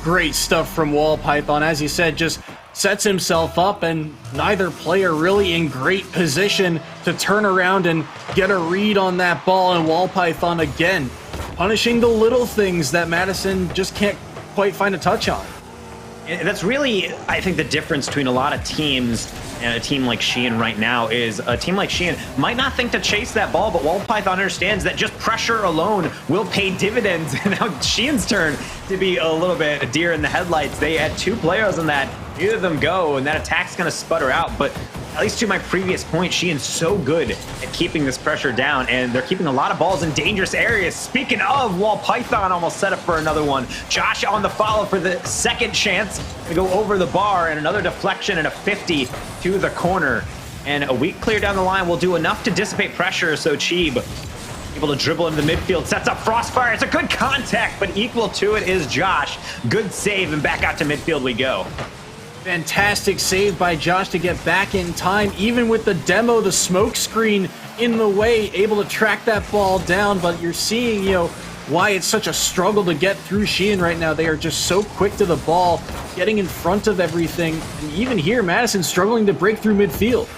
Great stuff from Wall Python. As you said, just sets himself up, and neither player really in great position to turn around and get a read on that ball. And Wall Python again punishing the little things that Madison just can't quite find a touch on. And that's really, I think, the difference between a lot of teams and a team like Sheehan right now is a team like Sheehan might not think to chase that ball, but Wall Python understands that just pressure alone will pay dividends. And now Sheehan's turn to be a little bit a deer in the headlights. They had 2 players on that. Neither of them go, and that attack's going to sputter out. But at least to my previous point, Sheehan's so good at keeping this pressure down, and they're keeping a lot of balls in dangerous areas. Speaking of, Wall Python almost set up for another one. Josh on the follow for the second chance to go over the bar, and another deflection and a 50 to the corner. And a weak clear down the line will do enough to dissipate pressure, so Cheeb able to dribble into the midfield, sets up Frostfire. It's a good contact, but equal to it is Josh. Good save, and back out to midfield we go. Fantastic save by Josh to get back in time, even with the demo, the smoke screen in the way, able to track that ball down. But you're seeing, why it's such a struggle to get through Sheehan right now. They are just so quick to the ball, getting in front of everything. And even here, Madison struggling to break through midfield.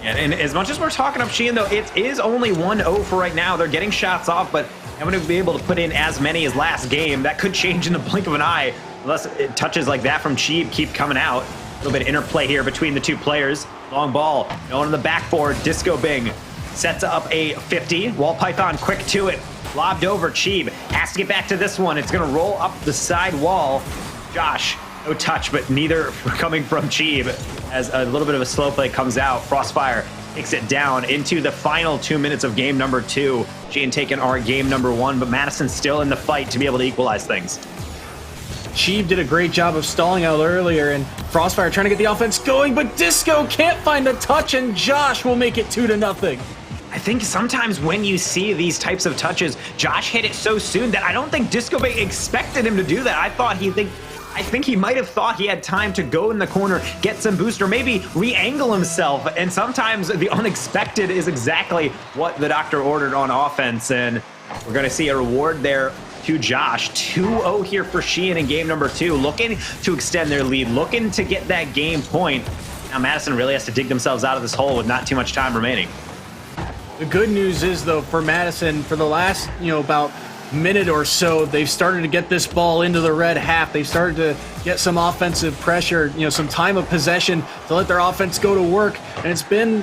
And as much as we're talking up Sheehan, though, it is only 1-0 for right now. They're getting shots off, but I'm going to be able to put in as many as last game. That could change in the blink of an eye, unless touches like that from Cheeb keep coming out. A little bit of interplay here between the 2 players. Long ball, going on the backboard. Disco Bing sets up a 50. Wall Python quick to it. Lobbed over. Cheeb has to get back to this one. It's going to roll up the side wall. Josh, no touch, but neither coming from Cheeb, as a little bit of a slow play comes out. Frostfire takes it down into the final 2 minutes of game number 2. Sheehan taking our game number 1, but Madison's still in the fight to be able to equalize things. Cheeb did a great job of stalling out earlier, and Frostfire trying to get the offense going, but Disco can't find a touch, and Josh will make it 2-0. I think sometimes when you see these types of touches, Josh hit it so soon that I don't think Disco Bay expected him to do that. I think he might have thought he had time to go in the corner, get some boost, or maybe re-angle himself. And sometimes the unexpected is exactly what the doctor ordered on offense. And we're going to see a reward there to Josh. 2-0 here for Sheehan in game number 2, looking to extend their lead, looking to get that game point. Now Madison really has to dig themselves out of this hole with not too much time remaining. The good news is, though, for Madison, for the last, about minute or so, they've started to get this ball into the red half. They've started to get some offensive pressure, some time of possession to let their offense go to work. And it's been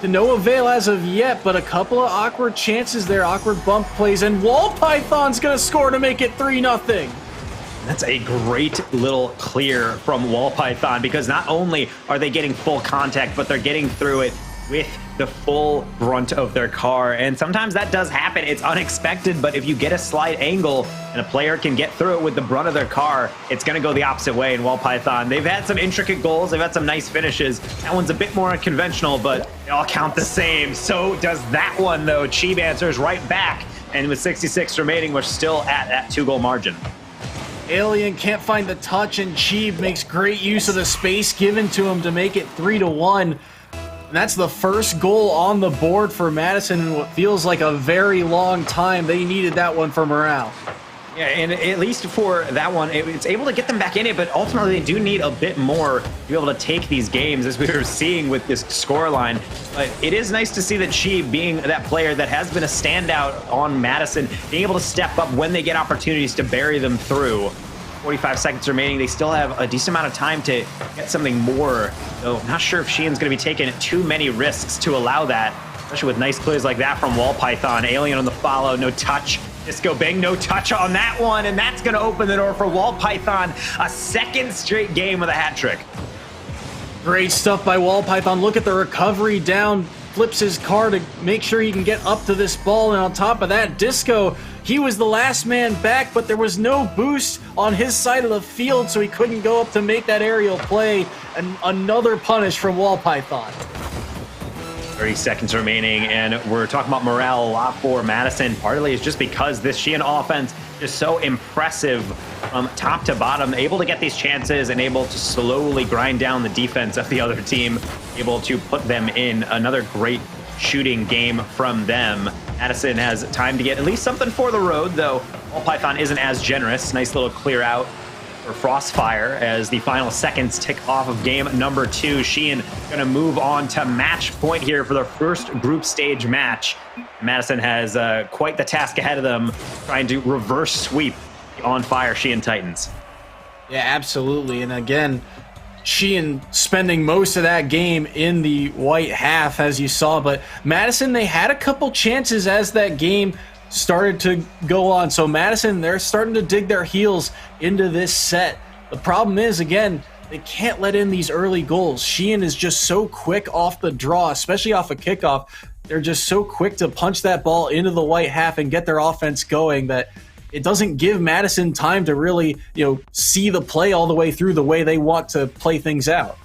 to no avail as of yet, but a couple of awkward chances there, awkward bump plays, and Wall Python's going to score to make it 3-0. That's a great little clear from Wall Python, because not only are they getting full contact, but they're getting through it with the full brunt of their car. And sometimes that does happen. It's unexpected, but if you get a slight angle and a player can get through it with the brunt of their car, it's going to go the opposite way. In Wall Python, they've had some intricate goals. They've had some nice finishes. That one's a bit more unconventional, but they all count the same. So does that one, though. Cheeb answers right back. And with 66 remaining, we're still at that 2-goal margin. Alien can't find the touch, and Cheeb makes great use of the space given to him to make it 3-1. And that's the first goal on the board for Madison in what feels like a very long time. They needed that one for morale. Yeah, and at least for that one, it's able to get them back in it, but ultimately they do need a bit more to be able to take these games, as we were seeing with this scoreline. But it is nice to see that she, being that player that has been a standout on Madison, being able to step up when they get opportunities to bury them through. 45 seconds remaining. They still have a decent amount of time to get something more. So I'm not sure if Sheehan's going to be taking too many risks to allow that, especially with nice plays like that from Wall Python. Alien on the follow, no touch. Disco Bang, no touch on that one, and that's going to open the door for Wall Python. A second straight game with a hat trick. Great stuff by Wall Python. Look at the recovery down. Flips his car to make sure he can get up to this ball, and on top of that, Disco, he was the last man back, but there was no boost on his side of the field, so he couldn't go up to make that aerial play. And another punish from Wall Python. 30 seconds remaining, and we're talking about morale a lot for Madison. Partly is just because this Sheehan offense is so impressive from top to bottom, able to get these chances and able to slowly grind down the defense of the other team, able to put them in. Another great shooting game from them. Madison has time to get at least something for the road, though Wall Python isn't as generous. Nice little clear out for Frostfire as the final seconds tick off of game number 2. Sheehan going to move on to match point here for their first group stage match. Madison has quite the task ahead of them, trying to reverse sweep the on fire Sheehan Titans. Yeah, absolutely. And again, Sheehan spending most of that game in the white half, as you saw. But Madison, they had a couple chances as that game started to go on. So Madison, they're starting to dig their heels into this set. The problem is, again, they can't let in these early goals. Sheehan is just so quick off the draw, especially off a kickoff. They're just so quick to punch that ball into the white half and get their offense going that it doesn't give Madison time to really, see the play all the way through the way they want to play things out.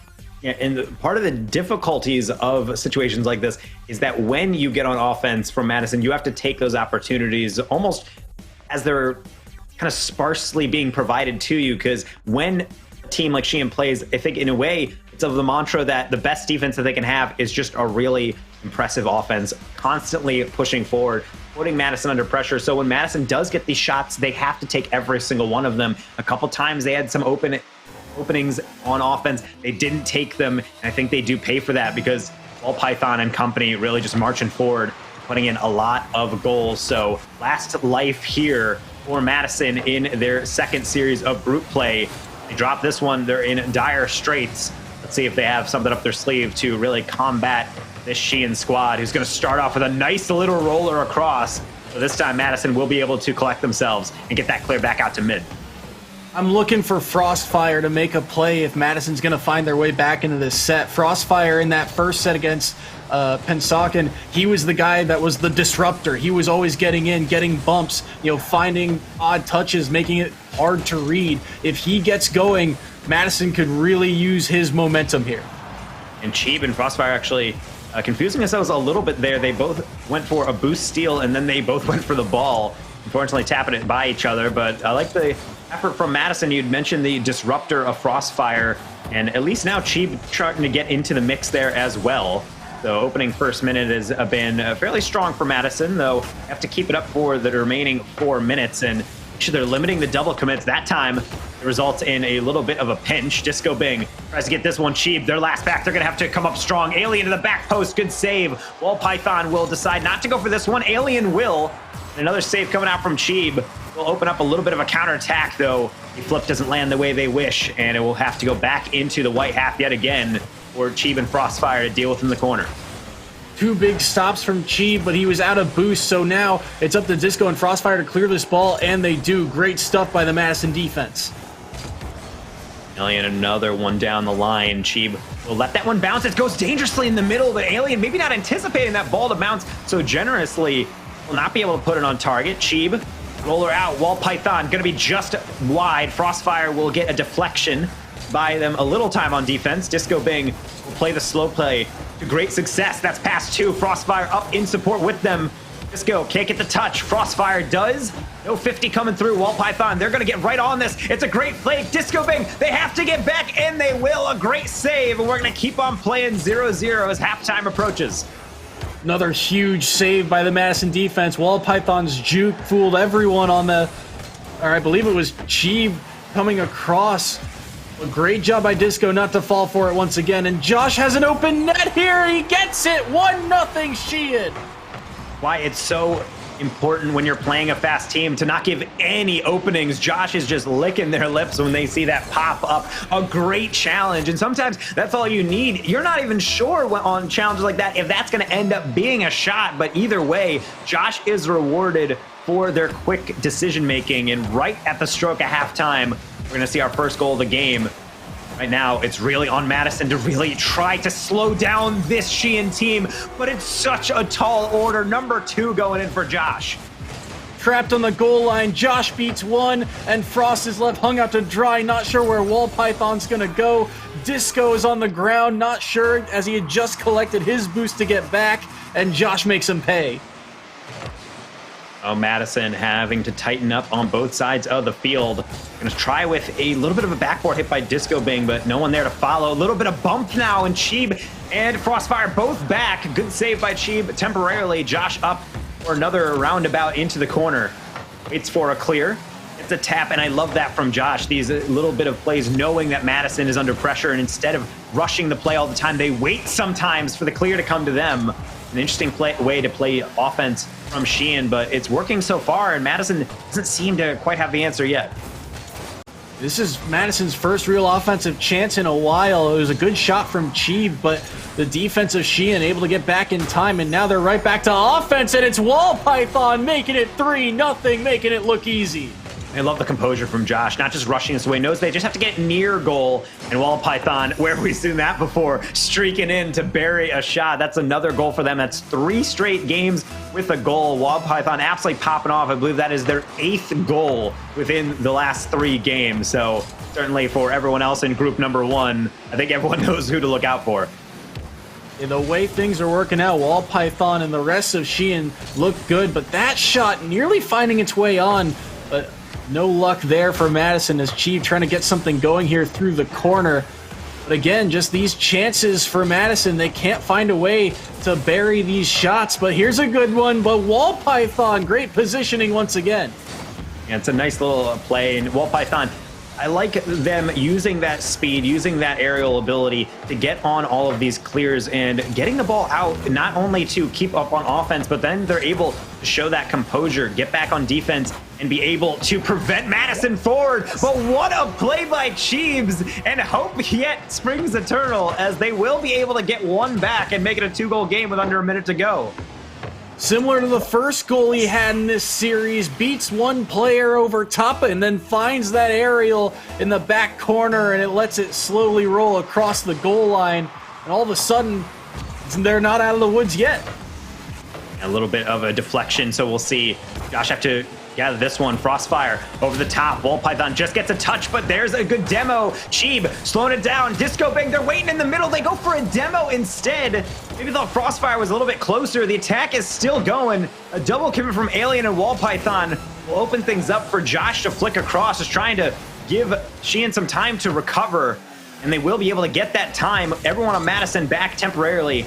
Yeah, and part of the difficulties of situations like this is that when you get on offense from Madison, you have to take those opportunities almost as they're kind of sparsely being provided to you, because when a team like Sheehan plays, I think in a way it's of the mantra that the best defense that they can have is just a really impressive offense, constantly pushing forward, putting Madison under pressure. So when Madison does get these shots, they have to take every single one of them. A couple times they had some openings on offense. They didn't take them, and I think they do pay for that because Wall Python and company really just marching forward, putting in a lot of goals. So last life here for Madison in their second series of group play. They drop this one, they're in dire straits. Let's see if they have something up their sleeve to really combat this Sheehan squad, who's going to start off with a nice little roller across. So this time Madison will be able to collect themselves and get that clear back out to mid. I'm looking for Frostfire to make a play if Madison's going to find their way back into this set. Frostfire in that first set against Pensacola, he was the guy that was the disruptor. He was always getting in, getting bumps, finding odd touches, making it hard to read. If he gets going, Madison could really use his momentum here. And Cheeb and Frostfire actually confusing themselves a little bit there. They both went for a boost steal, and then they both went for the ball. Unfortunately, tapping it by each other. But I like the effort from Madison. You'd mentioned the disruptor of Frostfire, and at least now Cheeb starting to get into the mix there as well. So opening first minute has been fairly strong for Madison, though have to keep it up for the remaining 4 minutes. And actually, they're limiting the double commits that time. It results in a little bit of a pinch. Disco Bing tries to get this one. Cheap, their last back. They're going to have to come up strong. Alien to the back post. Good save. Wall Python will decide not to go for this one. Alien will. Another save coming out from Cheeb. Will open up a little bit of a counterattack, though. The flip doesn't land the way they wish, and it will have to go back into the white half yet again for Cheeb and Frostfire to deal with in the corner. Two big stops from Cheeb, but he was out of boost, so now it's up to Disco and Frostfire to clear this ball, and they do. Great stuff by the Madison defense. Alien, another one down the line. Cheeb will let that one bounce. It goes dangerously in the middle, but Alien maybe not anticipating that ball to bounce so generously. Will not be able to put it on target. Cheeb, roller out. Wall Python going to be just wide. Frostfire will get a deflection. Buy them a little time on defense. Disco Bing will play the slow play to great success. That's pass two. Frostfire up in support with them. Disco can't get the touch. Frostfire does. No 50 coming through. Wall Python, they're going to get right on this. It's a great play. Disco Bing, they have to get back, and they will. A great save, and we're going to keep on playing 0-0 as halftime approaches. Another huge save by the Madison defense. Wall Python's juke fooled everyone on the... Or I believe it was Cheeb coming across. A great job by Disco not to fall for it once again. And Josh has an open net here. He gets it. 1-0 Sheehan. Why it's so important when you're playing a fast team to not give any openings. Josh is just licking their lips when they see that pop up. A great challenge, and sometimes that's all you need. You're not even sure on challenges like that if that's going to end up being a shot, but either way, Josh is rewarded for their quick decision making, and right at the stroke of halftime, we're going to see our first goal of the game. Right now, it's really on Madison to really try to slow down this Sheehan team, but it's such a tall order. Number 2 going in for Josh. Trapped on the goal line, Josh beats one, and Frost is left hung out to dry, not sure where Wall Python's gonna go. Disco is on the ground, not sure, as he had just collected his boost to get back, and Josh makes him pay. Oh, Madison having to tighten up on both sides of the field. Going to try with a little bit of a backboard hit by Disco Bing, but no one there to follow. A little bit of bump now, and Cheeb and Frostfire both back. Good save by Cheeb temporarily. Josh up for another roundabout into the corner. Waits for a clear. It's a tap, and I love that from Josh. These little bit of plays knowing that Madison is under pressure, and instead of rushing the play all the time, they wait sometimes for the clear to come to them. An interesting way to play offense from Sheehan, but it's working so far, and Madison doesn't seem to quite have the answer yet. This is Madison's first real offensive chance in a while. It was a good shot from Cheeb, but the defense of Sheehan able to get back in time, and now they're right back to offense, and it's Wall Python making it 3-0, making it look easy. I love the composure from Josh, not just rushing this away. Knows they just have to get near goal. And Wall Python, where have we seen that before? Streaking in to bury a shot. That's another goal for them. That's 3 straight games with a goal. Wall Python absolutely popping off. I believe that is their 8th goal within the last 3 games. So certainly for everyone else in group number 1, I think everyone knows who to look out for. In the way things are working out, Wall Python and the rest of Sheehan look good, but that shot nearly finding its way on, but no luck there for Madison as Cheeb trying to get something going here through the corner. But again, just these chances for Madison, they can't find a way to bury these shots. But here's a good one, but Wall Python, great positioning once again. Yeah, it's a nice little play, and Wall Python, I like them using that speed, using that aerial ability to get on all of these clears and getting the ball out, not only to keep up on offense, but then they're able to show that composure, get back on defense, and be able to prevent Madison forward. But what a play by Cheebs, and hope yet springs eternal as they will be able to get one back and make it a 2-goal game with under a minute to go. Similar to the first goal he had in this series, beats one player over top and then finds that aerial in the back corner, and it lets it slowly roll across the goal line. And all of a sudden, they're not out of the woods yet. A little bit of a deflection, so we'll see Josh have to gather this one. Frostfire over the top. Wall Python just gets a touch, but there's a good demo. Cheeb slowing it down. Disco Bang, they're waiting in the middle. They go for a demo instead. Maybe the Frostfire was a little bit closer. The attack is still going. A double coming from Alien and Wall Python will open things up for Josh to flick across, just trying to give Sheehan some time to recover, and they will be able to get that time. Everyone on Madison back temporarily.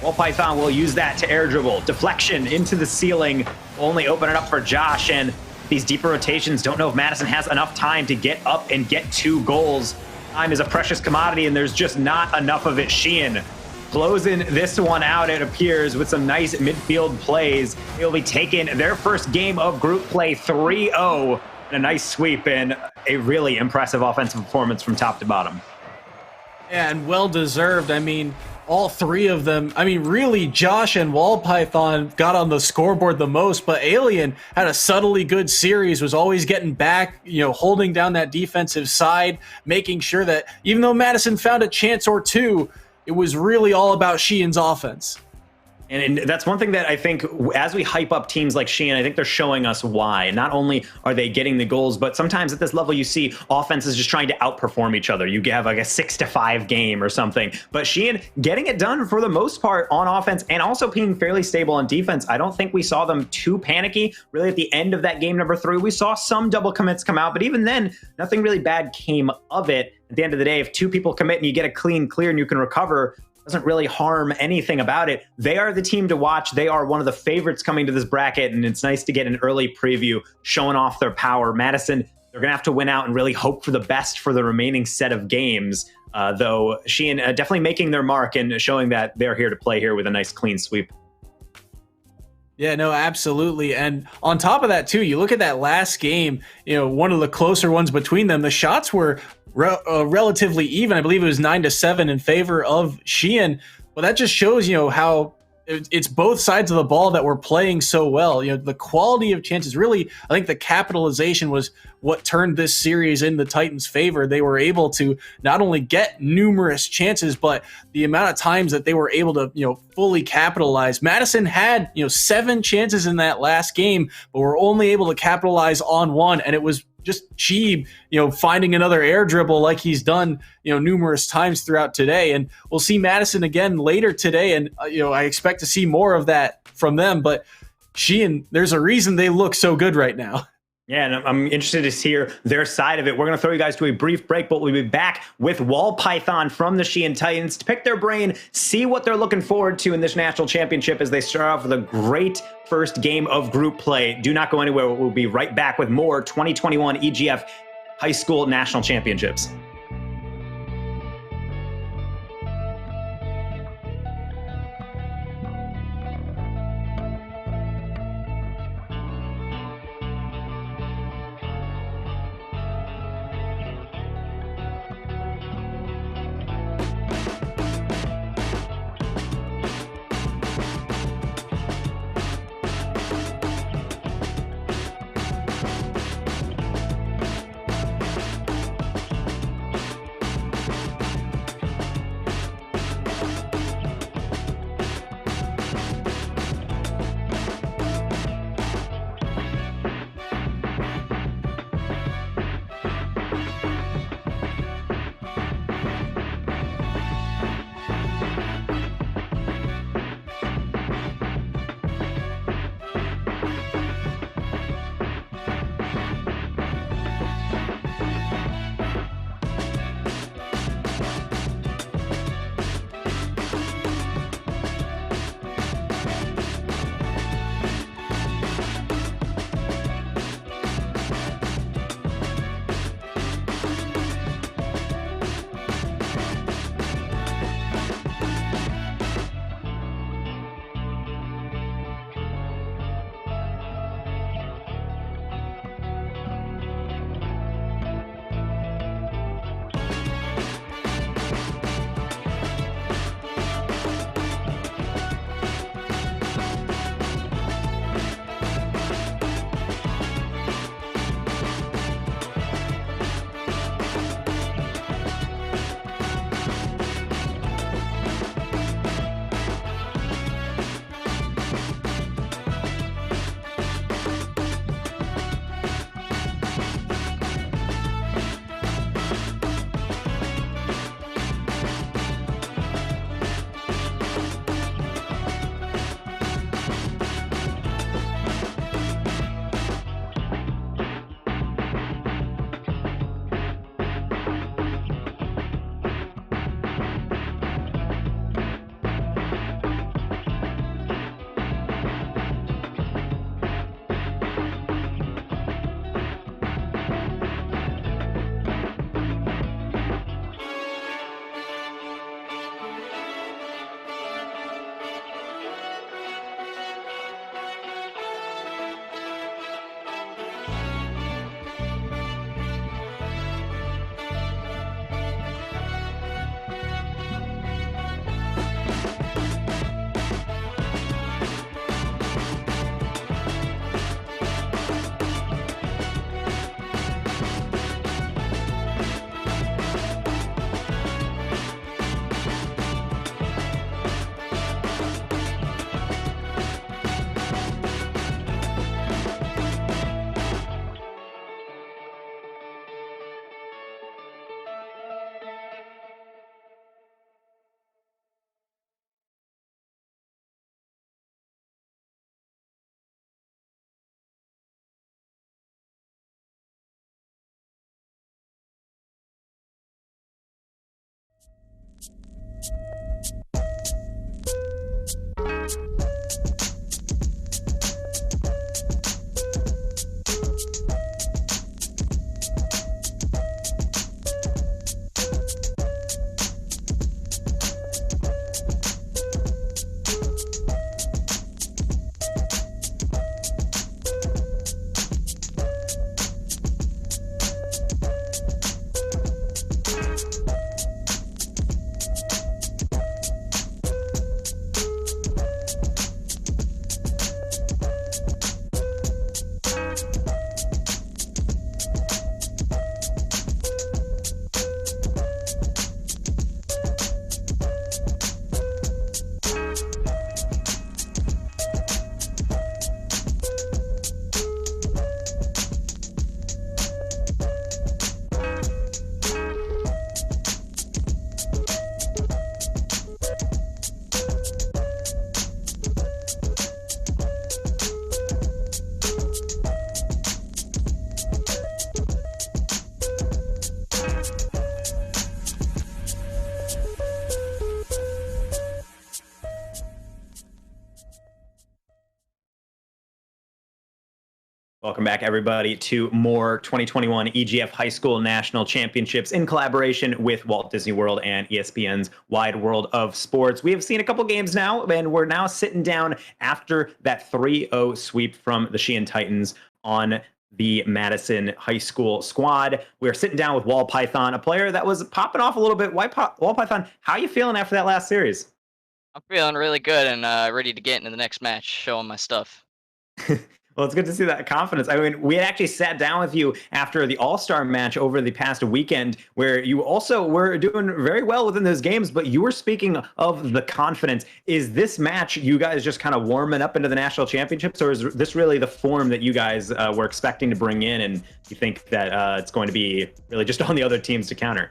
Wall Python will use that to air dribble. Deflection into the ceiling will only open it up for Josh, and these deeper rotations. Don't know if Madison has enough time to get up and get 2 goals. Time is a precious commodity, and there's just not enough of it. Sheehan closing this one out, it appears, with some nice midfield plays. They'll be taking their first game of group play 3-0, and a nice sweep and a really impressive offensive performance from top to bottom. Yeah, and well-deserved. I mean, all 3 of them. I mean, really, Josh and Wall Python got on the scoreboard the most, but Alien had a subtly good series, was always getting back, holding down that defensive side, making sure that even though Madison found a chance or 2, it was really all about Sheehan's offense. And that's one thing that I think, as we hype up teams like Sheehan, I think they're showing us why. Not only are they getting the goals, but sometimes at this level you see offenses just trying to outperform each other. You have like a 6-5 game or something. But Sheehan getting it done for the most part on offense and also being fairly stable on defense. I don't think we saw them too panicky. Really, at the end of that game number 3, we saw some double commits come out, but even then, nothing really bad came of it. At the end of the day, if 2 people commit and you get a clean clear and you can recover, doesn't really harm anything about it. They are the team to watch. They are one of the favorites coming to this bracket, and it's nice to get an early preview showing off their power. Madison, they're going to have to win out and really hope for the best for the remaining set of games, though Sheehan definitely making their mark and showing that they're here to play here with a nice clean sweep. Yeah, no, absolutely. And on top of that, too, you look at that last game, one of the closer ones between them, the shots were relatively even. I believe it was 9-7 in favor of Sheehan. Well, that just shows, how it's both sides of the ball that were playing so well. The quality of chances, really, I think the capitalization was what turned this series in the Titans' favor. They were able to not only get numerous chances, but the amount of times that they were able to, fully capitalize. Madison had, 7 chances in that last game, but were only able to capitalize on 1, and it was just Cheeb, finding another air dribble like he's done, numerous times throughout today. And we'll see Madison again later today. And, I expect to see more of that from them. But Sheehan, there's a reason they look so good right now. Yeah, and I'm interested to hear their side of it. We're going to throw you guys to a brief break, but we'll be back with Wall Python from the Sheehan Titans to pick their brain, see what they're looking forward to in this national championship as they start off with a great first game of group play. Do not go anywhere. We'll be right back with more 2021 EGF High School National Championships. Welcome back, everybody, to more 2021 EGF High School National Championships in collaboration with Walt Disney World and ESPN's Wide World of Sports. We have seen a couple games now, and we're now sitting down after that 3-0 sweep from the Sheehan Titans on the Madison High School squad. We're sitting down with Wall Python, a player that was popping off a little bit. Wall Python, how are you feeling after that last series? I'm feeling really good and ready to get into the next match, showing my stuff. Well, it's good to see that confidence. I mean, we had actually sat down with you after the All-Star match over the past weekend, where you also were doing very well within those games, but you were speaking of the confidence. Is this match you guys just kind of warming up into the national championships, or is this really the form that you guys were expecting to bring in, and you think that it's going to be really just on the other teams to counter?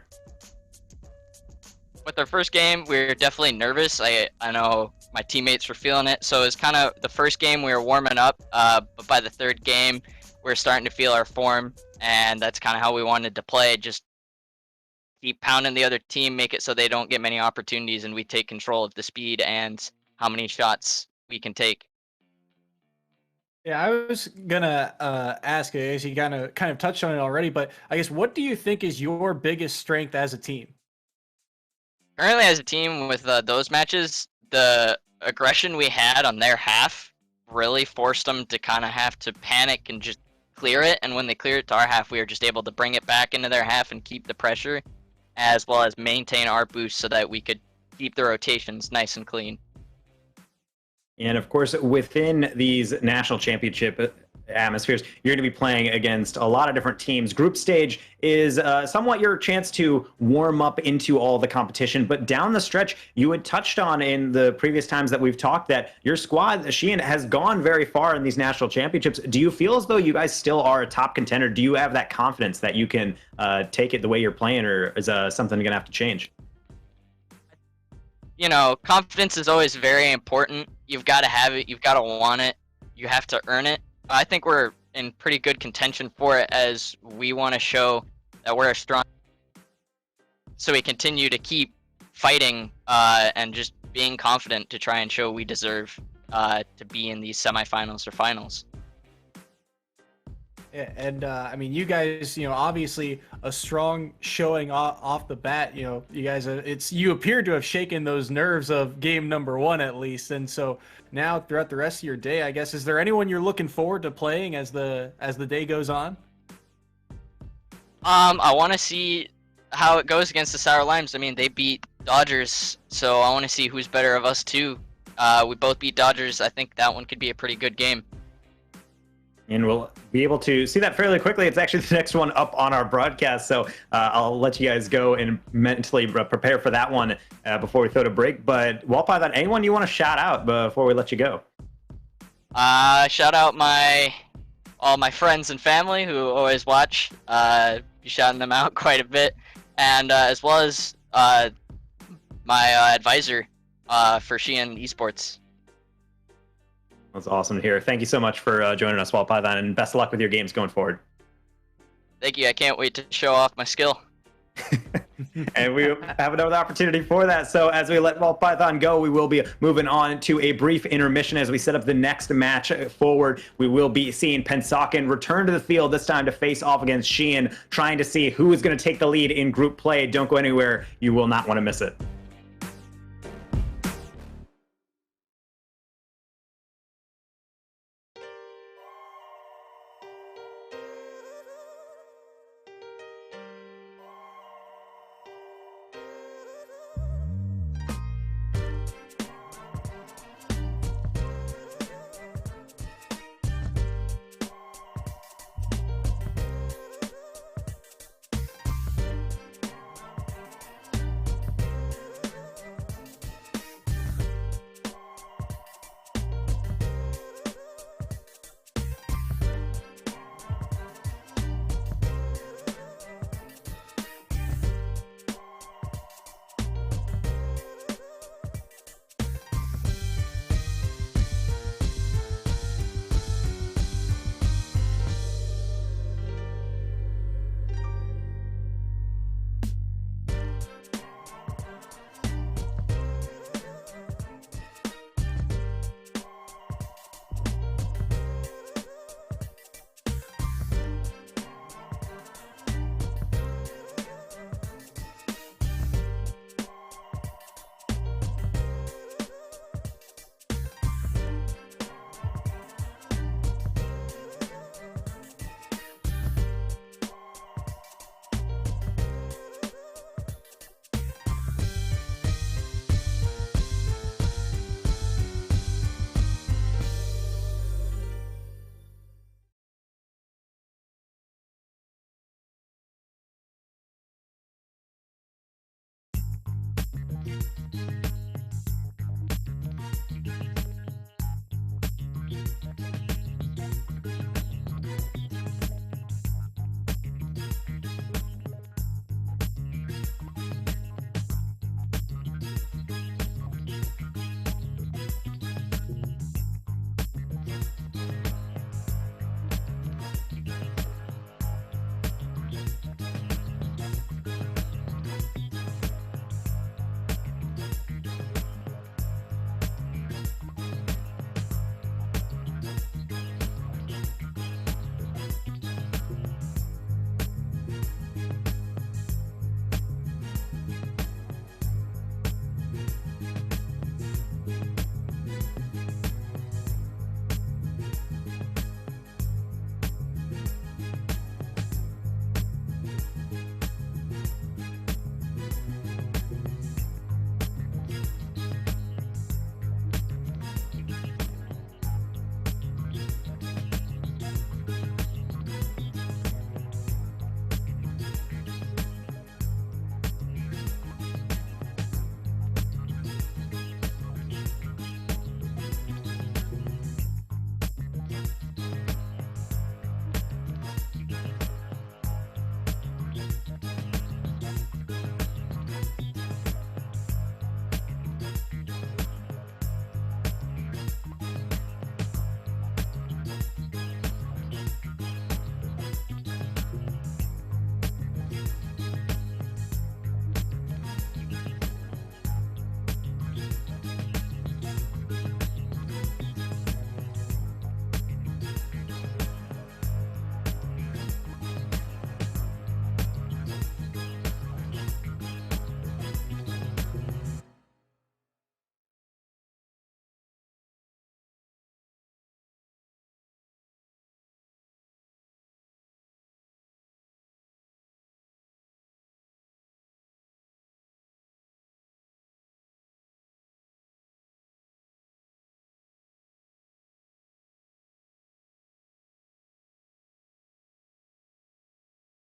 With our first game, we were definitely nervous. I know my teammates were feeling it, so it was kind of the first game we were warming up, but by the third game, we were starting to feel our form, and that's kind of how we wanted to play. Just keep pounding the other team, make it so they don't get many opportunities, and we take control of the speed and how many shots we can take. Yeah, I was gonna ask, I guess you kind of touched on it already, but I guess what do you think is your biggest strength as a team? Currently, as a team with those matches, the aggression we had on their half really forced them to kind of have to panic and just clear it. And when they cleared it to our half, we were just able to bring it back into their half and keep the pressure, as well as maintain our boost so that we could keep the rotations nice and clean. And of course, within these national championship atmospheres, you're going to be playing against a lot of different teams. Group stage is somewhat your chance to warm up into all the competition. But down the stretch, you had touched on in the previous times that we've talked that your squad, Sheehan, has gone very far in these national championships. Do you feel as though you guys still are a top contender? Do you have that confidence that you can take it the way you're playing, or is something going to have to change? You know, confidence is always very important. You've got to have it. You've got to want it. You have to earn it. I think we're in pretty good contention for it, as we want to show that we're a strong. So we continue to keep fighting and just being confident to try and show we deserve to be in these semifinals or finals. Yeah, and I mean, you guys, obviously a strong showing off the bat. You guys, you appear to have shaken those nerves of game number one at least, and so now throughout the rest of your day, I guess, is there anyone you're looking forward to playing as the day goes on? I want to see how it goes against the Sour Limes. I mean, they beat Dodgers, so I want to see who's better of us two. We both beat Dodgers. I think that one could be a pretty good game. And we'll be able to see that fairly quickly. It's actually the next one up on our broadcast, so I'll let you guys go and mentally prepare for that one before we throw to break. But Wall Python, anyone you want to shout out before we let you go? Shout out all my friends and family who always watch. Be shouting them out quite a bit, and as well as my advisor for Sheehan Esports. That's awesome to hear. Thank you so much for joining us, Wall Python, and best of luck with your games going forward. Thank you. I can't wait to show off my skill. And we have another opportunity for that. So as we let Wall Python go, we will be moving on to a brief intermission as we set up the next match forward. We will be seeing Pennsauken return to the field, this time to face off against Sheehan, trying to see who is going to take the lead in group play. Don't go anywhere. You will not want to miss it.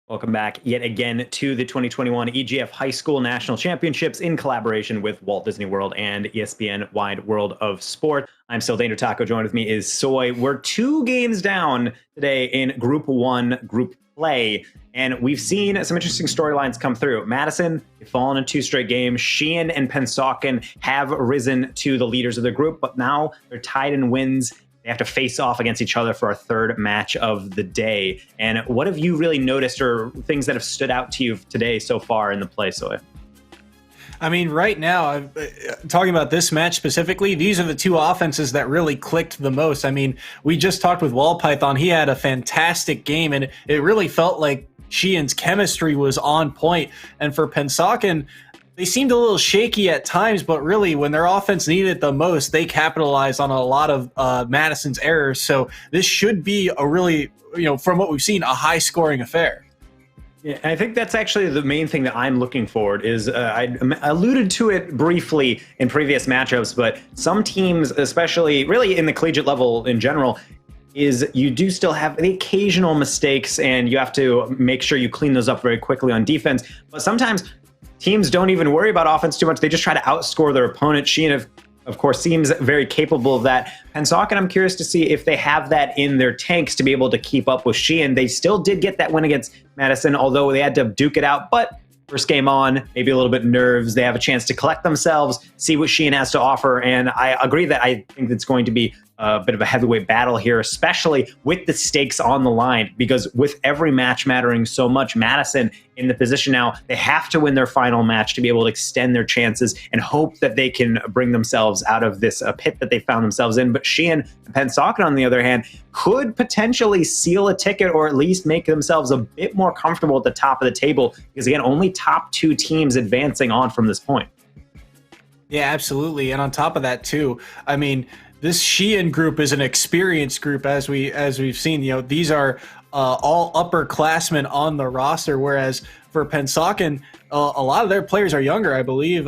Welcome back yet again to the 2021 EGF High School National Championships in collaboration with Walt Disney World and ESPN Wide World of Sport. I'm still Dane Taco. Joined with me is Soy. We're 2 games down today in Group 1 group play, and we've seen some interesting storylines come through. Madison, they've fallen in 2 straight games. Sheehan and Pennsauken have risen to the leaders of the group, but now they're tied in wins. They have to face off against each other for our 3rd match of the day. And what have you really noticed, or things that have stood out to you today so far in the play, Soy? I mean, right now, talking about this match specifically, these are the 2 offenses that really clicked the most. I mean, we just talked with Wall Python. He had a fantastic game, and it really felt like Sheehan's chemistry was on point. And for Pennsauken, they seemed a little shaky at times, but really when their offense needed it the most, they capitalized on a lot of Madison's errors. So this should be a really, from what we've seen, a high-scoring affair. Yeah, I think that's actually the main thing that I'm looking forward is I alluded to it briefly in previous matchups, but some teams, especially really in the collegiate level in general, is you do still have the occasional mistakes, and you have to make sure you clean those up very quickly on defense. But sometimes teams don't even worry about offense too much. They just try to outscore their opponent. Sheehan, of course, seems very capable of that. Pennsauken, I'm curious to see if they have that in their tanks to be able to keep up with Sheehan. They still did get that win against Madison, although they had to duke it out. But first game on, maybe a little bit nerves. They have a chance to collect themselves, see what Sheehan has to offer. And I agree that I think it's going to be a bit of a heavyweight battle here, especially with the stakes on the line, because with every match mattering so much, Madison in the position now, they have to win their final match to be able to extend their chances and hope that they can bring themselves out of this pit that they found themselves in. But Sheehan and Pennsauken, on the other hand, could potentially seal a ticket or at least make themselves a bit more comfortable at the top of the table, because again, only top 2 teams advancing on from this point. Yeah, absolutely. And on top of that too, I mean, this Sheehan group is an experienced group, as we've seen. These are all upperclassmen on the roster, whereas for Pennsauken, a lot of their players are younger. I believe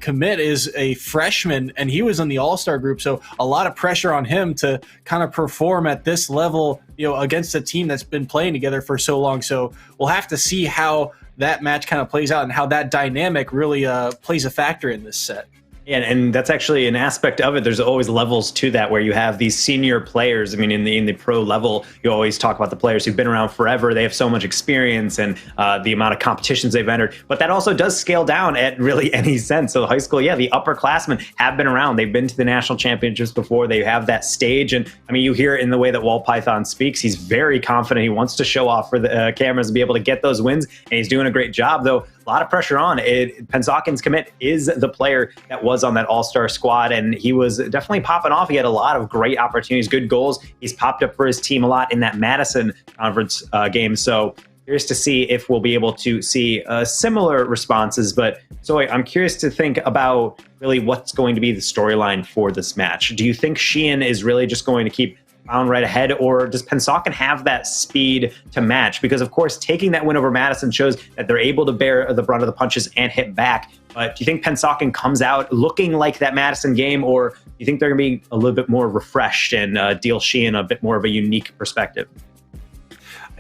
Commit is a freshman, and he was in the All-Star group, so a lot of pressure on him to kind of perform at this level, against a team that's been playing together for so long. So we'll have to see how that match kind of plays out and how that dynamic really plays a factor in this set. And that's actually an aspect of it. There's always levels to that where you have these senior players. I mean, in the pro level, you always talk about the players who've been around forever. They have so much experience and the amount of competitions they've entered. But that also does scale down at really any sense. So high school, yeah, the upperclassmen have been around. They've been to the national championships before. They have that stage. And I mean, you hear it in the way that Wall Python speaks. He's very confident. He wants to show off for the cameras and be able to get those wins. And he's doing a great job, though. A lot of pressure on it. Pennsauken's Commit is the player that was on that all-star squad, and he was definitely popping off. He had a lot of great opportunities, good goals. He's popped up for his team a lot in that Madison conference game. So curious to see if we'll be able to see similar responses. But so I'm curious to think about really what's going to be the storyline for this match. Do you think Sheehan is really just going to keep bound right ahead, or does Pennsauken have that speed to match? Because of course, taking that win over Madison shows that they're able to bear the brunt of the punches and hit back. But do you think Pennsauken comes out looking like that Madison game, or do you think they're going to be a little bit more refreshed and deal Sheehan a bit more of a unique perspective?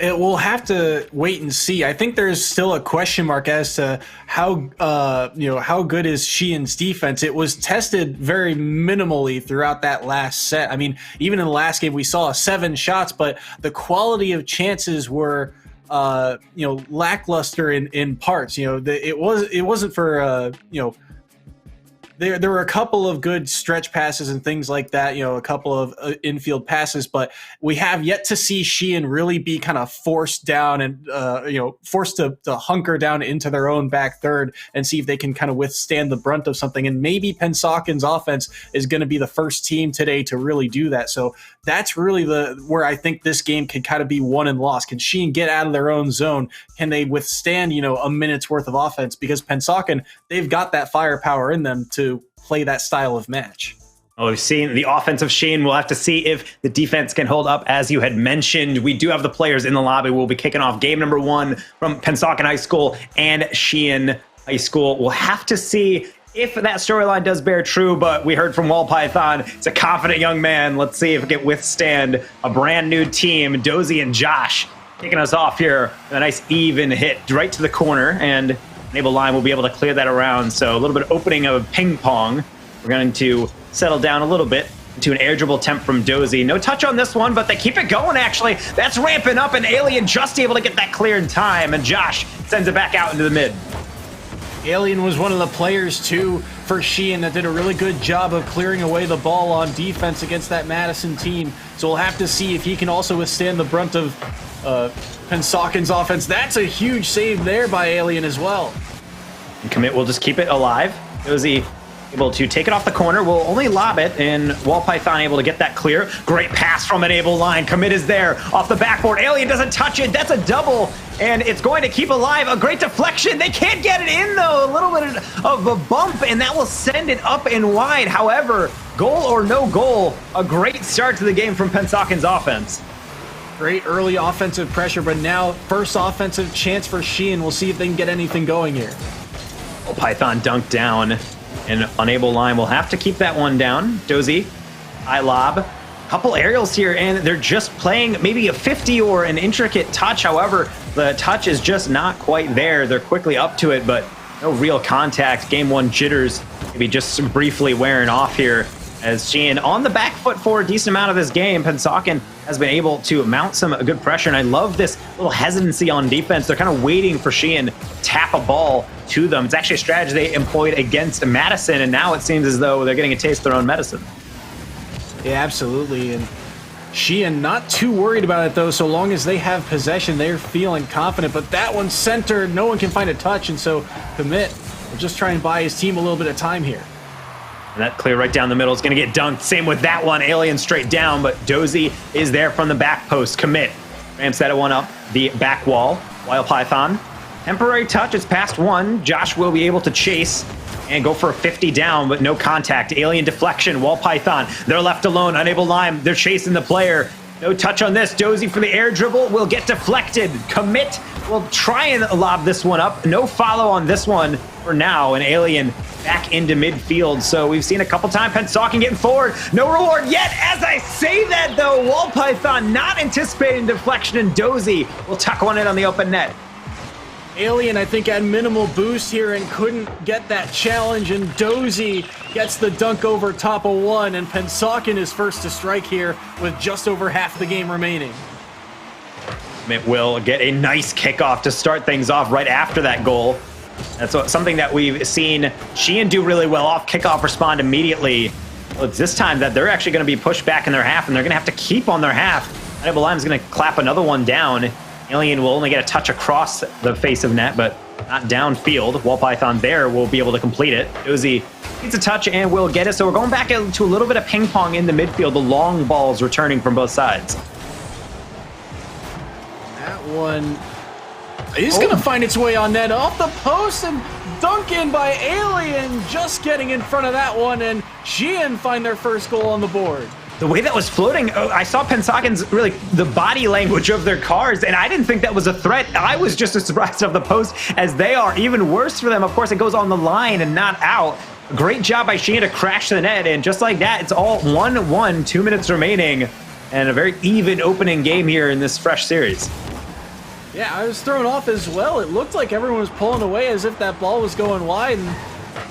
We'll have to wait and see. I think there's still a question mark as to how good is Sheehan's defense. It was tested very minimally throughout that last set. I mean, even in the last game, we saw 7 shots, but the quality of chances were lackluster in parts. It wasn't for There were a couple of good stretch passes and things like that, a couple of infield passes, but we have yet to see Sheehan really be kind of forced down and, forced to hunker down into their own back third and see if they can kind of withstand the brunt of something. And maybe Pennsauken's offense is going to be the first team today to really do that. So that's really where I think this game can kind of be won and lost. Can Sheehan get out of their own zone? Can they withstand, a minute's worth of offense? Because Pennsauken, they've got that firepower in them to play that style of match. Well, we've seen the offense of Sheehan. We'll have to see if the defense can hold up. As you had mentioned, we do have the players in the lobby. We'll be kicking off game number 1 from Pennsauken High School and Sheehan High School. We'll have to see if that storyline does bear true, but we heard from Wall Python, it's a confident young man. Let's see if it can withstand a brand new team, Dozy and Josh, kicking us off here. A nice even hit right to the corner, and Enable Line will be able to clear that around. So a little bit of opening of ping pong. We're going to settle down a little bit into an air dribble attempt from Dozy. No touch on this one, but they keep it going, actually. That's ramping up, and Alien just able to get that clear in time, and Josh sends it back out into the mid. Alien was one of the players, too, for Sheehan that did a really good job of clearing away the ball on defense against that Madison team. So we'll have to see if he can also withstand the brunt of Pensacon's offense. That's a huge save there by Alien as well. And Commit will just keep it alive. Dozy able to take it off the corner. Will only lob it, and Wall Python able to get that clear. Great pass from Enable Line. Commit is there off the backboard. Alien doesn't touch it. That's a double, and it's going to keep alive. A great deflection. They can't get it in, though. A little bit of a bump, and that will send it up and wide. However, goal or no goal, a great start to the game from Pensacon's offense. Great early offensive pressure, but now first offensive chance for Sheehan. We'll see if they can get anything going here. Wall Python dunked down. And Enable Line will have to keep that one down. Dozy, high lob. Couple aerials here, and they're just playing maybe a 50 or an intricate touch. However, the touch is just not quite there. They're quickly up to it, but no real contact. Game one jitters maybe just briefly wearing off here, as Sheehan on the back foot for a decent amount of this game. Pensacola has been able to mount some good pressure, and I love this little hesitancy on defense. They're kind of waiting for Sheehan to tap a ball to them. It's actually a strategy they employed against Madison, and now it seems as though they're getting a taste of their own medicine. Yeah, absolutely. And Sheehan not too worried about it, though. So long as they have possession, they're feeling confident. But that one's centered. No one can find a touch, and so Commit will just try and buy his team a little bit of time here. And that clear right down the middle is going to get dunked. Same with that one. Alien straight down, but Dozy is there from the back post. Commit ramps that one up the back wall. Wild Python, temporary touch. It's past one. Josh will be able to chase and go for a 50 down, but no contact. Alien deflection. Wall Python, they're left alone. Enable Lime, they're chasing the player. No touch on this. Dozy for the air dribble will get deflected. Commit will try and lob this one up. No follow on this one for now. And Alien back into midfield. So we've seen a couple times Pensacola getting forward. No reward yet. As I say that, though, Wall Python not anticipating deflection, and Dozy will tuck one in on the open net. Alien, I think, had minimal boost here and couldn't get that challenge, and Dozy gets the dunk over top of one, and Pensacola is first to strike here with just over half the game remaining. It will get a nice kickoff to start things off right after that goal. That's something that we've seen Sheehan do really well. Off kickoff, respond immediately. Well, it's this time that they're actually going to be pushed back in their half, and they're going to have to keep on their half. Enable Lime's going to clap another one down. Alien will only get a touch across the face of net, but not downfield. Wall Python there will be able to complete it. Dozy gets a touch and will get it. So we're going back to a little bit of ping pong in the midfield. The long balls returning from both sides. That one is going to find its way on net off the post, and dunk in by Alien, just getting in front of that one, and Sheehan find their first goal on the board. The way that was floating, I saw Pensacon's really the body language of their cars, and I didn't think that was a threat. I was just as surprised of the post as they are. Even worse for them, of course, it goes on the line and not out. Great job by Sheehan to crash the net, and just like that, it's all 1-1, 2 minutes remaining, and a very even opening game here in this fresh series. Yeah, I was thrown off as well. It looked like everyone was pulling away as if that ball was going wide, and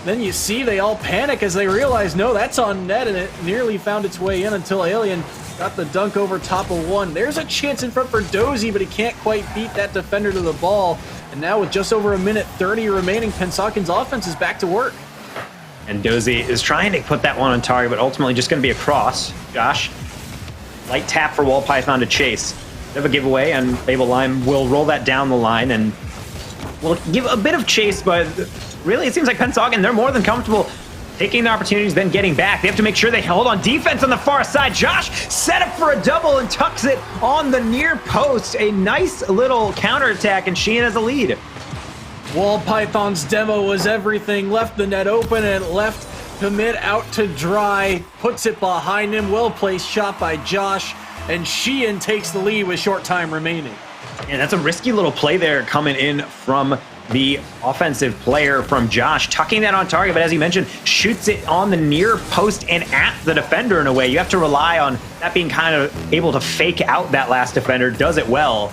then you see they all panic as they realize, no, that's on net, and it nearly found its way in until Alien got the dunk over top of one. There's a chance in front for Dozy, but he can't quite beat that defender to the ball. And now with just over a minute 30 remaining, Pensacon's offense is back to work. And Dozy is trying to put that one on target, but ultimately just going to be a cross. Josh, light tap for Wall Python to chase. Bit of a giveaway, and Babel Lime will roll that down the line and will give a bit of chase, but really it seems like Pensacola, they're more than comfortable taking the opportunities, then getting back. They have to make sure they hold on defense on the far side. Josh set up for a double and tucks it on the near post. A nice little counterattack, and Sheehan has a lead. Wall Python's demo was everything. Left the net open and left Commit out to dry. Puts it behind him. Well-placed shot by Josh. And Sheehan takes the lead with short time remaining. Yeah, that's a risky little play there coming in from the offensive player from Josh, tucking that on target, but as you mentioned, shoots it on the near post and at the defender in a way. You have to rely on that being kind of able to fake out that last defender, does it well.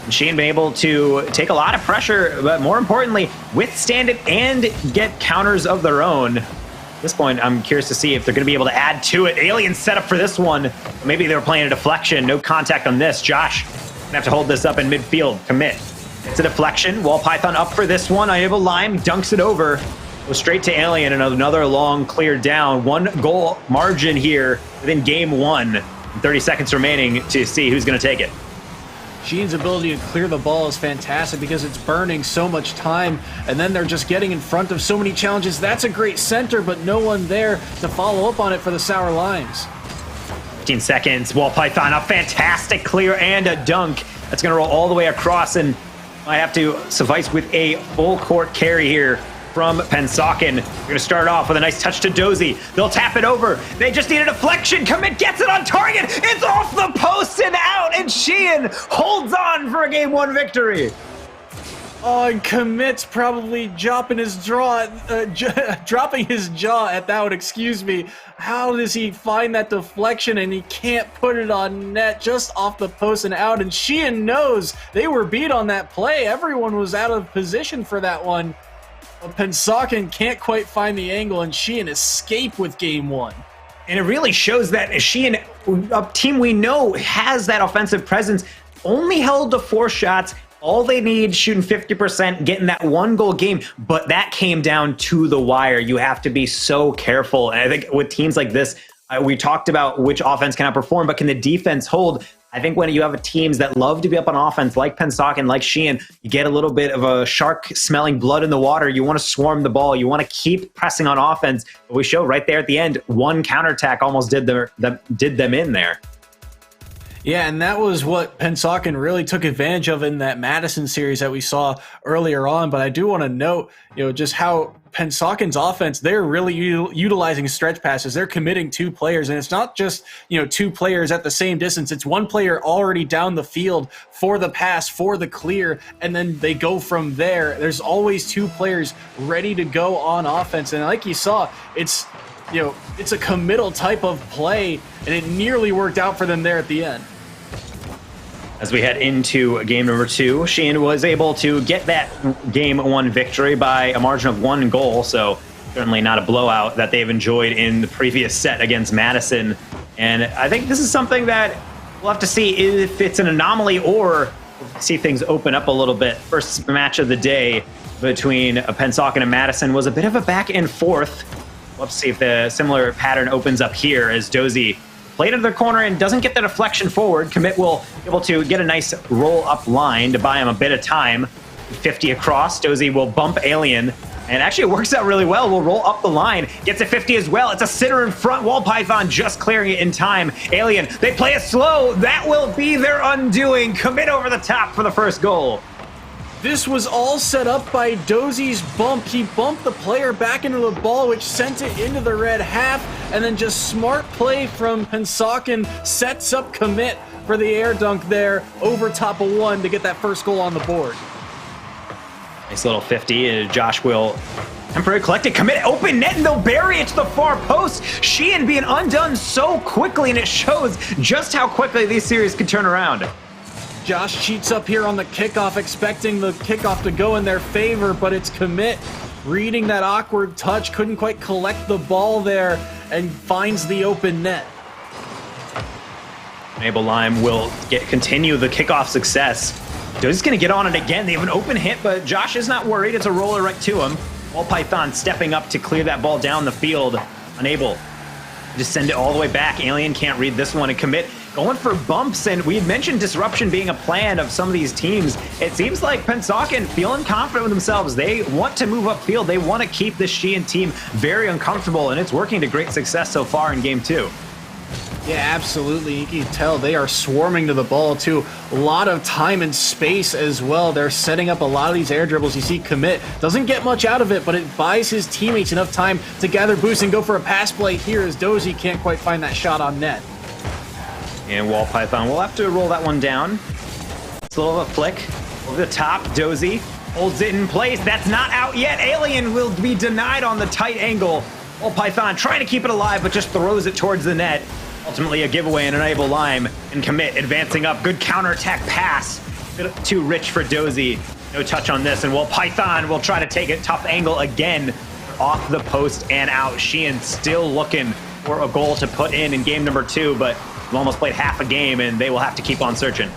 And Sheehan been able to take a lot of pressure, but more importantly, withstand it and get counters of their own. At this point, I'm curious to see if they're going to be able to add to it. Alien set up for this one. Maybe they were playing a deflection. No contact on this. Josh going to have to hold this up in midfield. Commit. It's a deflection. Wall Python up for this one. Unable Lime dunks it over. Goes straight to Alien, and another long clear down. 1 goal margin here within game 1. 30 seconds remaining to see who's going to take it. Sheehan's ability to clear the ball is fantastic because it's burning so much time, and then they're just getting in front of so many challenges. That's a great center, but no one there to follow up on it for the Sour Limes. 15 seconds. Wall Python, a fantastic clear and a dunk. That's going to roll all the way across, and I have to suffice with a full court carry here from Pennsauken. We're going to start off with a nice touch to Dozy. They'll tap it over. They just need a deflection. Commit gets it on target. It's off the post and out, and Sheehan holds on for a game 1 victory. Oh, and Commit's probably dropping his jaw at that one, excuse me. How does he find that deflection and he can't put it on net, just off the post and out? And Sheehan knows they were beat on that play. Everyone was out of position for that one. But Pennsauken can't quite find the angle, and Sheehan escape with game 1. And it really shows that Sheehan, a team we know has that offensive presence, only held to 4 shots. All they need, shooting 50%, getting that 1 goal game, but that came down to the wire. You have to be so careful. And I think with teams like this, we talked about which offense can outperform, but can the defense hold? I think when you have teams that love to be up on offense, like Pennsauken, like Sheehan, you get a little bit of a shark smelling blood in the water. You want to swarm the ball. You want to keep pressing on offense. But we show right there at the end, 1 counterattack almost did them in there. Yeah, and that was what Pennsauken really took advantage of in that Madison series that we saw earlier on. But I do want to note, just how Pennsauken's offense, they're really utilizing stretch passes. They're committing 2 players, and it's not just, 2 players at the same distance. It's 1 player already down the field for the pass, for the clear, and then they go from there. There's always 2 players ready to go on offense. And like you saw, it's a committal type of play, and it nearly worked out for them there at the end. As we head into game number 2, Sheehan was able to get that game 1 victory by a margin of 1 goal, so certainly not a blowout that they've enjoyed in the previous set against Madison. And I think this is something that we'll have to see if it's an anomaly or see things open up a little bit. First match of the day between Pennsauken and Madison was a bit of a back and forth. Let's see if the similar pattern opens up here as Dozy played into the corner and doesn't get the deflection forward. Commit will be able to get a nice roll-up line to buy him a bit of time. 50 across. Dozy will bump Alien, and actually it works out really well. We'll roll up the line. Gets a 50 as well. It's a sitter in front. Wall Python just clearing it in time. Alien, they play it slow. That will be their undoing. Commit over the top for the first goal. This was all set up by Dozy's bump. He bumped the player back into the ball, which sent it into the red half, and then just smart play from Pennsauken sets up Commit for the air dunk there over top of 1 to get that first goal on the board. Nice little 50. Josh will temporarily collect it. Commit open net, and they'll bury it to the far post. Sheehan being undone so quickly, and it shows just how quickly these series can turn around. Josh cheats up here on the kickoff, expecting the kickoff to go in their favor, but it's Commit reading that awkward touch, couldn't quite collect the ball there, and finds the open net. Mabel Lime will continue the kickoff success. Dozy's going to get on it again. They have an open hit, but Josh is not worried. It's a roller right to him. Wall Python stepping up to clear that ball down the field. Unable to send it all the way back. Alien can't read this one, and Commit going for bumps, and we had mentioned disruption being a plan of some of these teams. It seems like Pennsauken feeling confident with themselves. They want to move upfield. They want to keep this Sheehan team very uncomfortable, and it's working to great success so far in game 2. Yeah, absolutely. You can tell they are swarming to the ball, too. A lot of time and space as well. They're setting up a lot of these air dribbles. You see Commit doesn't get much out of it, but it buys his teammates enough time to gather boost and go for a pass play here as Dozy can't quite find that shot on net. And Wall Python will have to roll that one down. It's a little of a flick over the top. Dozy holds it in place. That's not out yet. Alien will be denied on the tight angle. Wall Python trying to keep it alive, but just throws it towards the net. Ultimately a giveaway and Unable Lime, and Commit advancing up. Good counterattack pass. too rich for Dozy. No touch on this, and Python will try to take a tough angle again off the post and out. Sheehan still looking for a goal to put in game number 2, but we've almost played half a game, and they will have to keep on searching.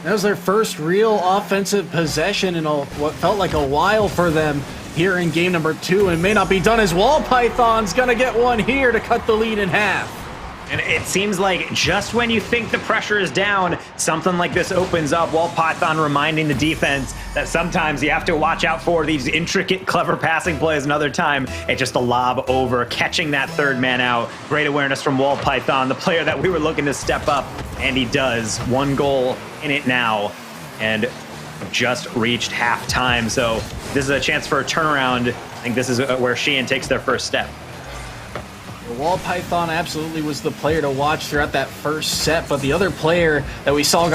That was their first real offensive possession in what felt like a while for them here in game number 2, and may not be done as Python's gonna get one here to cut the lead in half. And it seems like just when you think the pressure is down, something like this opens up. Python reminding the defense that sometimes you have to watch out for these intricate, clever passing plays. Another time, it's just a lob over, catching that third man out. Great awareness from Python, the player that we were looking to step up, and he does. 1 goal in it now, and just reached halftime. So this is a chance for a turnaround. I think this is where Sheehan takes their first step. Python absolutely was the player to watch throughout that first set, but the other player that we saw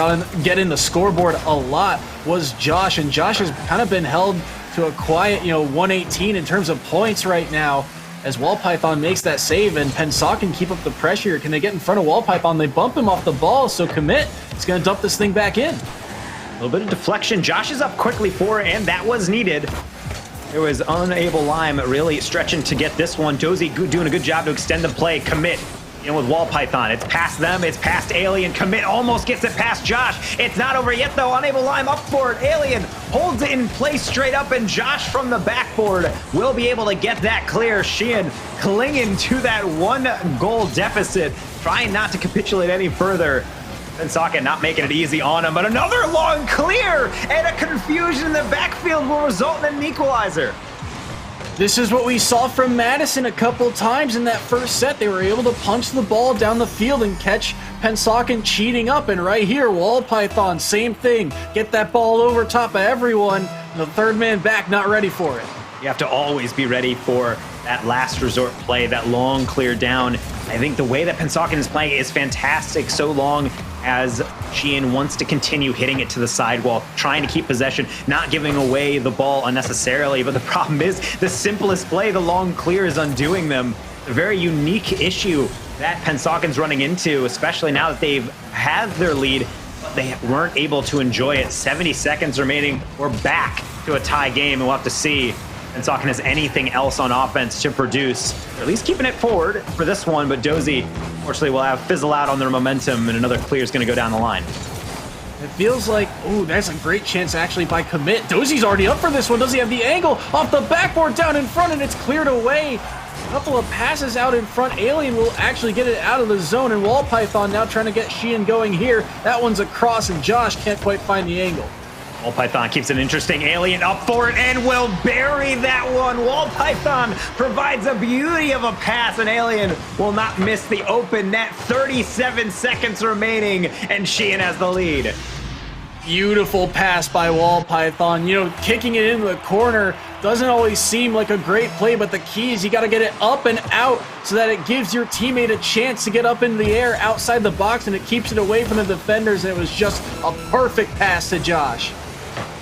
get in the scoreboard a lot was Josh, and Josh has kind of been held to a quiet, 118 in terms of points right now, as Python makes that save, and Pensaw can keep up the pressure. Can they get in front of Python? They bump him off the ball, so Commit is going to dump this thing back in. A little bit of deflection. Josh is up quickly for it, and that was needed. There was Unable Lime really stretching to get this one. Dozy doing a good job to extend the play. Commit with Python. It's past them. It's past Alien. Commit almost gets it past Josh. It's not over yet, though. Unable Lime up for it. Alien holds it in place straight up, and Josh from the backboard will be able to get that clear. Sheehan clinging to that 1-goal deficit, trying not to capitulate any further. Pensacola not making it easy on him, but another long clear, and a confusion in the backfield will result in an equalizer. This is what we saw from Madison a couple times in that first set. They were able to punch the ball down the field and catch Pensacola cheating up, and right here, Python, same thing. Get that ball over top of everyone, and the third man back not ready for it. You have to always be ready for that last resort play, that long clear down. I think the way that Pensacola is playing is fantastic, so long as Sheehan wants to continue hitting it to the sidewall, trying to keep possession, not giving away the ball unnecessarily. But the problem is, the simplest play, the long clear, is undoing them. A very unique issue that Pensacolan's running into, especially now that they've had their lead, but they weren't able to enjoy it. 70 seconds remaining. We're back to a tie game, and we'll have to see Pensacola has anything else on offense to produce. They're at least keeping it forward for this one, but Dozy, unfortunately, will have fizzle out on their momentum, and another clear is going to go down the line. It feels like, ooh, that's a great chance actually by Commit. Dozy's already up for this one. Does he have the angle off the backboard down in front, and it's cleared away. A couple of passes out in front. Alien will actually get it out of the zone, and Python now trying to get Sheehan going here. That one's across, and Josh can't quite find the angle. Python keeps an interesting. Alien up for it and will bury that one. Python provides a beauty of a pass, and Alien will not miss the open net. 37 seconds remaining, and Sheehan has the lead. Beautiful pass by Python. Kicking it into the corner doesn't always seem like a great play, but the key is you got to get it up and out so that it gives your teammate a chance to get up in the air outside the box, and it keeps it away from the defenders, and it was just a perfect pass to Josh.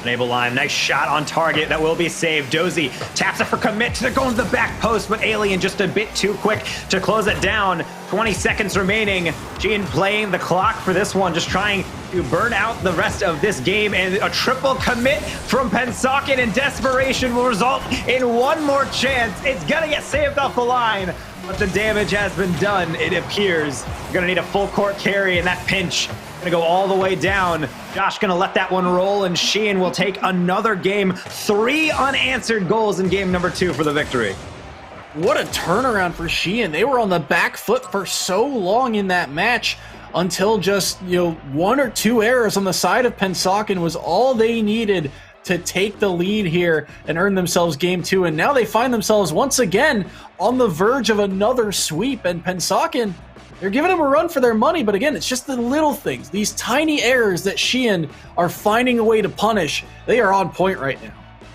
Unable Lime, nice shot on target that will be saved. Dozy taps it for Commit to go into the back post, but Alien just a bit too quick to close it down. 20 seconds remaining. Sheehan playing the clock for this one, just trying to burn out the rest of this game, and a triple commit from Pensacola in desperation will result in one more chance. It's gonna get saved off the line, but the damage has been done, it appears. You're gonna need a full court carry in that pinch. Gonna go all the way down. Josh gonna let that one roll, and Sheehan will take another game. 3 unanswered goals in game number 2 for the victory. What a turnaround for Sheehan. They were on the back foot for so long in that match until just 1 or 2 errors on the side of Pensacola was all they needed to take the lead here and earn themselves game 2. And now they find themselves once again on the verge of another sweep, and Pensacola, they're giving them a run for their money, but again, it's just the little things, these tiny errors that Sheehan are finding a way to punish. They are on point right now.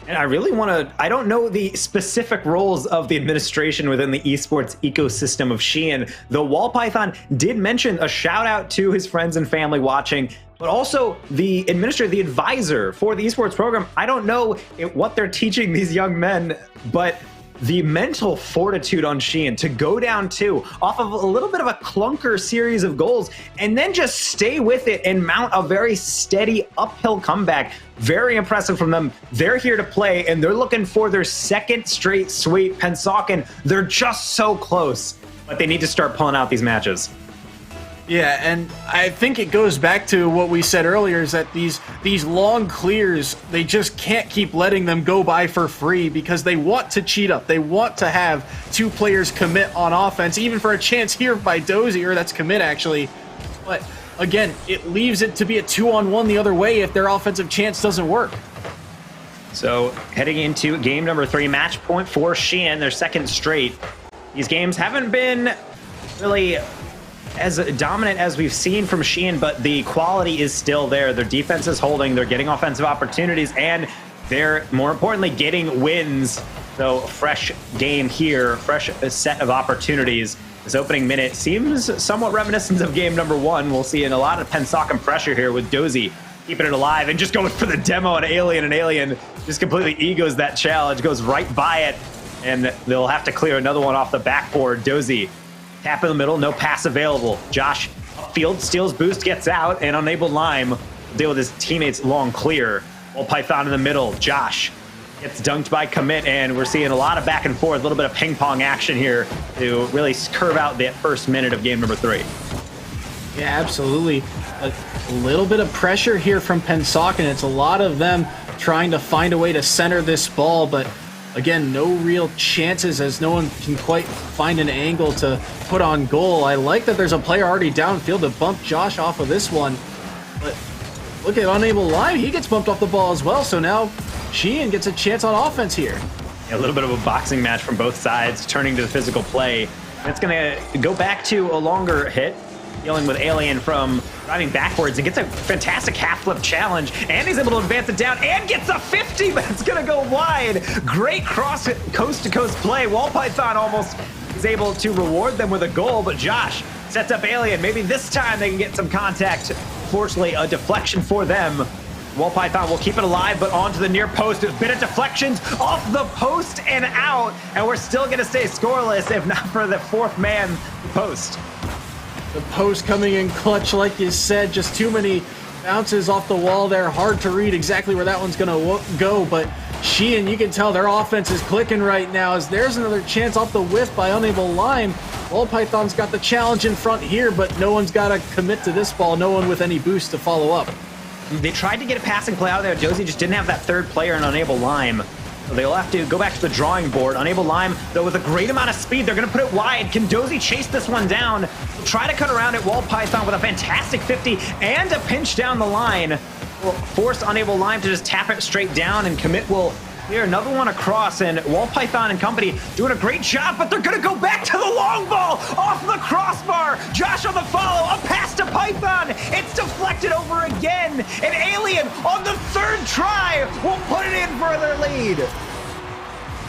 And I really want to, I don't know the specific roles of the administration within the esports ecosystem of Sheehan, though Python did mention a shout out to his friends and family watching, but also the administrator, the advisor for the esports program. I don't know what they're teaching these young men, but the mental fortitude on Sheehan to go down 2 off of a little bit of a clunker series of goals and then just stay with it and mount a very steady uphill comeback. Very impressive from them. They're here to play, and they're looking for their second straight sweep. Pennsauken, they're just so close, but they need to start pulling out these matches. Yeah, and I think it goes back to what we said earlier, is that these long clears, they just can't keep letting them go by for free because they want to cheat up. They want to have 2 players commit on offense, even for a chance here by Dozy, or that's commit actually. But again, it leaves it to be a 2-on-1 the other way if their offensive chance doesn't work. So heading into game number 3, match point for Sheehan, their second straight. These games haven't been really as dominant as we've seen from Sheehan, but the quality is still there. Their defense is holding, they're getting offensive opportunities, and they're, more importantly, getting wins. So fresh game here, fresh set of opportunities. This opening minute seems somewhat reminiscent of game number 1. We'll see in a lot of Pennsauken pressure here with Dozy keeping it alive and just going for the demo on Alien, and Alien just completely egos that challenge, goes right by it, and they'll have to clear another one off the backboard. Dozy tap in the middle, no pass available. Josh upfield, steals boost, gets out, and unable Lime will deal with his teammates long clear. Wall Python in the middle. Josh gets dunked by Commit, and we're seeing a lot of back and forth, a little bit of ping pong action here to really curve out that first minute of game number 3. Yeah, absolutely. A little bit of pressure here from Pennsauken. It's a lot of them trying to find a way to center this ball, but again, no real chances as no one can quite find an angle to put on goal. I like that there's a player already downfield to bump Josh off of this one. But look at Unable Lime. He gets bumped off the ball as well. So now Sheehan gets a chance on offense here. A little bit of a boxing match from both sides, turning to the physical play. And it's going to go back to a longer hit, dealing with Alien from driving backwards, and gets a fantastic half flip challenge, and he's able to advance it down and gets a 50, but it's gonna go wide. Great cross coast to coast play. Wall Python almost is able to reward them with a goal, but Josh sets up Alien. Maybe this time they can get some contact. Fortunately, a deflection for them. Wall Python will keep it alive, but onto the near post. There's a bit of deflections off the post and out, and we're still gonna stay scoreless if not for the 4th man post. The post coming in clutch, like you said, just too many bounces off the wall there. Hard to read exactly where that one's going to go, but Sheehan, you can tell their offense is clicking right now as there's another chance off the whiff by Unable Lime. Wall Python's got the challenge in front here, but no one's got to commit to this ball. No one with any boost to follow up. They tried to get a passing play out there. Dozy just didn't have that 3rd player in Unable Lime. So they'll have to go back to the drawing board. Unable Lime, though, with a great amount of speed, they're going to put it wide. Can Dozy chase this one down? They'll try to cut around it. Wall Python with a fantastic 50 and a pinch down the line will force Unable Lime to just tap it straight down, and Commit will clear another one across, and Wall Python and company doing a great job, but they're going to go back to the long ball off the crossbar. Josh on the follow, a pass to Python. It's deflected over again, and Alien on the 3rd try will put it in for their lead.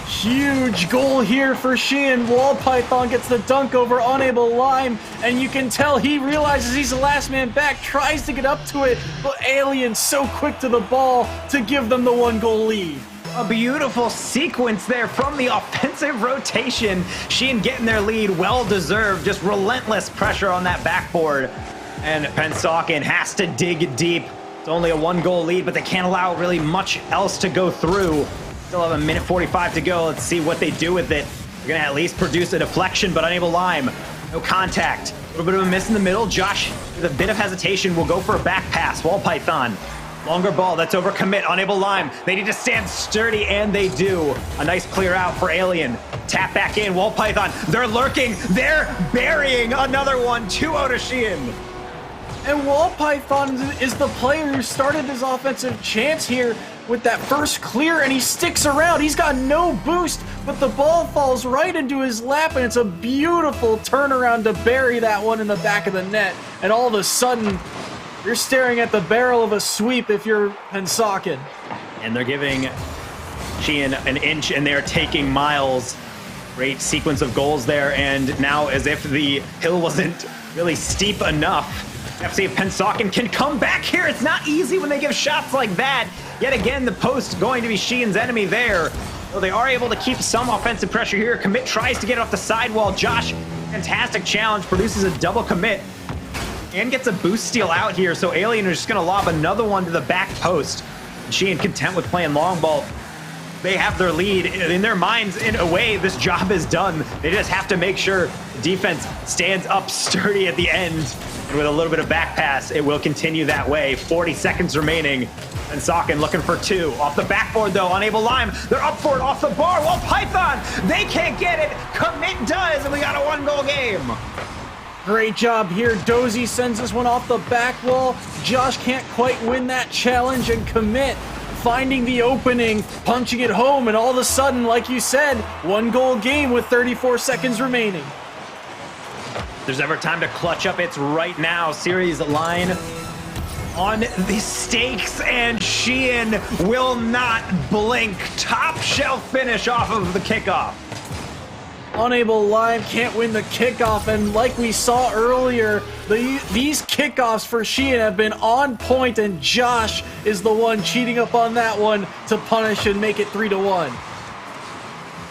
Huge goal here for Sheehan. Wall Python gets the dunk over Unable Lime, and you can tell he realizes he's the last man back, tries to get up to it, but Alien so quick to the ball to give them the 1-goal lead. A beautiful sequence there from the offensive rotation. Sheehan getting their lead, well deserved, just relentless pressure on that backboard. And Pennsauken has to dig deep. It's only a 1-goal lead, but they can't allow really much else to go through. Still have a minute 45 to go. Let's see what they do with it. They're gonna at least produce a deflection, but Unable Lime. No contact. A little bit of a miss in the middle. Josh, with a bit of hesitation, will go for a back pass. Wall Python. Longer ball, that's over Commit. Unable Lime. They need to stand sturdy, and they do. A nice clear out for Alien. Tap back in. Wall Python. They're lurking. They're burying another one. 2-0 to Sheehan. And Wall Python is the player who started his offensive chance here with that first clear, and he sticks around. He's got no boost, but the ball falls right into his lap, and it's a beautiful turnaround to bury that one in the back of the net. And all of a sudden, you're staring at the barrel of a sweep if you're Pennsauken. And they're giving Sheehan an inch, and they're taking miles. Great sequence of goals there, and now as if the hill wasn't really steep enough, FC Pennsauken can come back here. It's not easy when they give shots like that. Yet again, the post going to be Sheehan's enemy there. So they are able to keep some offensive pressure here. Commit tries to get off the sidewall. Josh, fantastic challenge, produces a double commit and gets a boost steal out here. So Alien is just going to lob another one to the back post. Sheehan content with playing long ball. They have their lead in their minds. In a way, this job is done. They just have to make sure the defense stands up sturdy at the end. And with a little bit of back pass, it will continue that way. 40 seconds remaining. And Sauken looking for two. Off the backboard, though, unable Lime. They're up for it off the bar. Well, Python, they can't get it. Commit does, and we got a 1-goal game. Great job here. Dozy sends this one off the back wall. Josh can't quite win that challenge, and Commit finding the opening, punching it home, and all of a sudden, like you said, 1-goal game with 34 seconds remaining. If there's ever time to clutch up, it's right now. Series line on the stakes, and Sheehan will not blink. Top shelf finish off of the kickoff. Unable Lime can't win the kickoff, and like we saw earlier, these kickoffs for Sheehan have been on point, and Josh is the one cheating up on that one to punish and make it 3-1.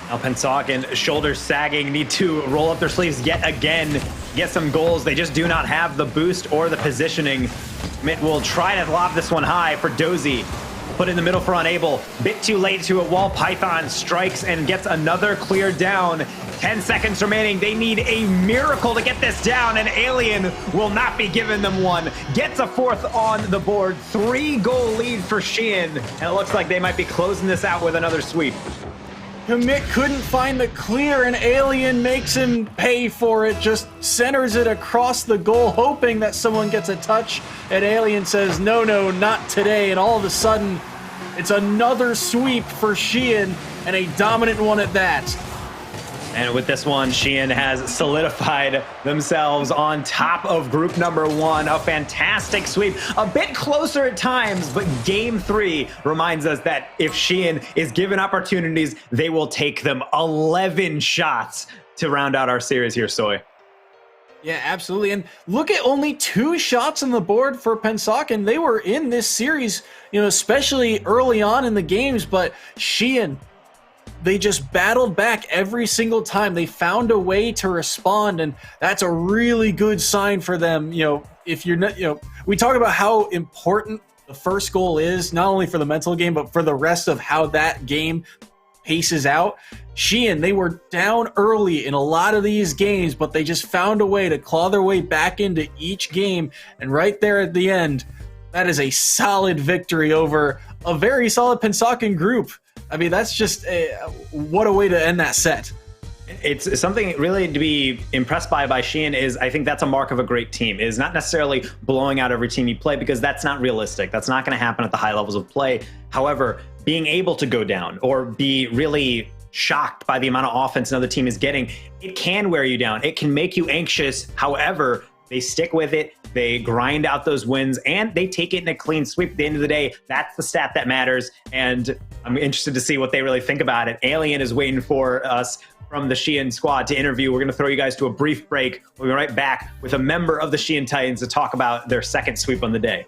Now Pensacola, shoulders sagging, need to roll up their sleeves yet again, get some goals. They just do not have the boost or the positioning. Mitt will try to lob this one high for Dozy. Put in the middle for Unable. Bit too late to a wall. Python strikes and gets another clear down. 10 seconds remaining. They need a miracle to get this down, and Alien will not be giving them one. Gets a fourth on the board. 3-goal lead for Sheehan, and it looks like they might be closing this out with another sweep. Commit couldn't find the clear, and Alien makes him pay for it, just centers it across the goal, hoping that someone gets a touch, and Alien says, no, not today, and all of a sudden, it's another sweep for Sheehan, and a dominant one at that. And with this one, Sheehan has solidified themselves on top of group number 1. A fantastic sweep. A bit closer at times, but game 3 reminds us that if Sheehan is given opportunities, they will take them. 11 shots to round out our series here, Soy. Yeah, absolutely. And look at only 2 shots on the board for Pensacola. They were in this series, especially early on in the games, but Sheehan, they just battled back every single time. They found a way to respond, and that's a really good sign for them. If you're not, we talk about how important the first goal is, not only for the mental game, but for the rest of how that game paces out. Sheehan, they were down early in a lot of these games, but they just found a way to claw their way back into each game. And right there at the end, that is a solid victory over a very solid Pensacola group. I mean, that's just what a way to end that set. It's something really to be impressed by Sheehan. Is I think that's a mark of a great team, is not necessarily blowing out every team you play, because that's not realistic. That's not going to happen at the high levels of play. However, being able to go down or be really shocked by the amount of offense another team is getting, it can wear you down. It can make you anxious. However, they stick with it, they grind out those wins, and they take it in a clean sweep. At the end of the day, that's the stat that matters, and I'm interested to see what they really think about it. Alien is waiting for us from the Sheehan squad to interview. We're going to throw you guys to a brief break. We'll be right back with a member of the Sheehan Titans to talk about their second sweep on the day.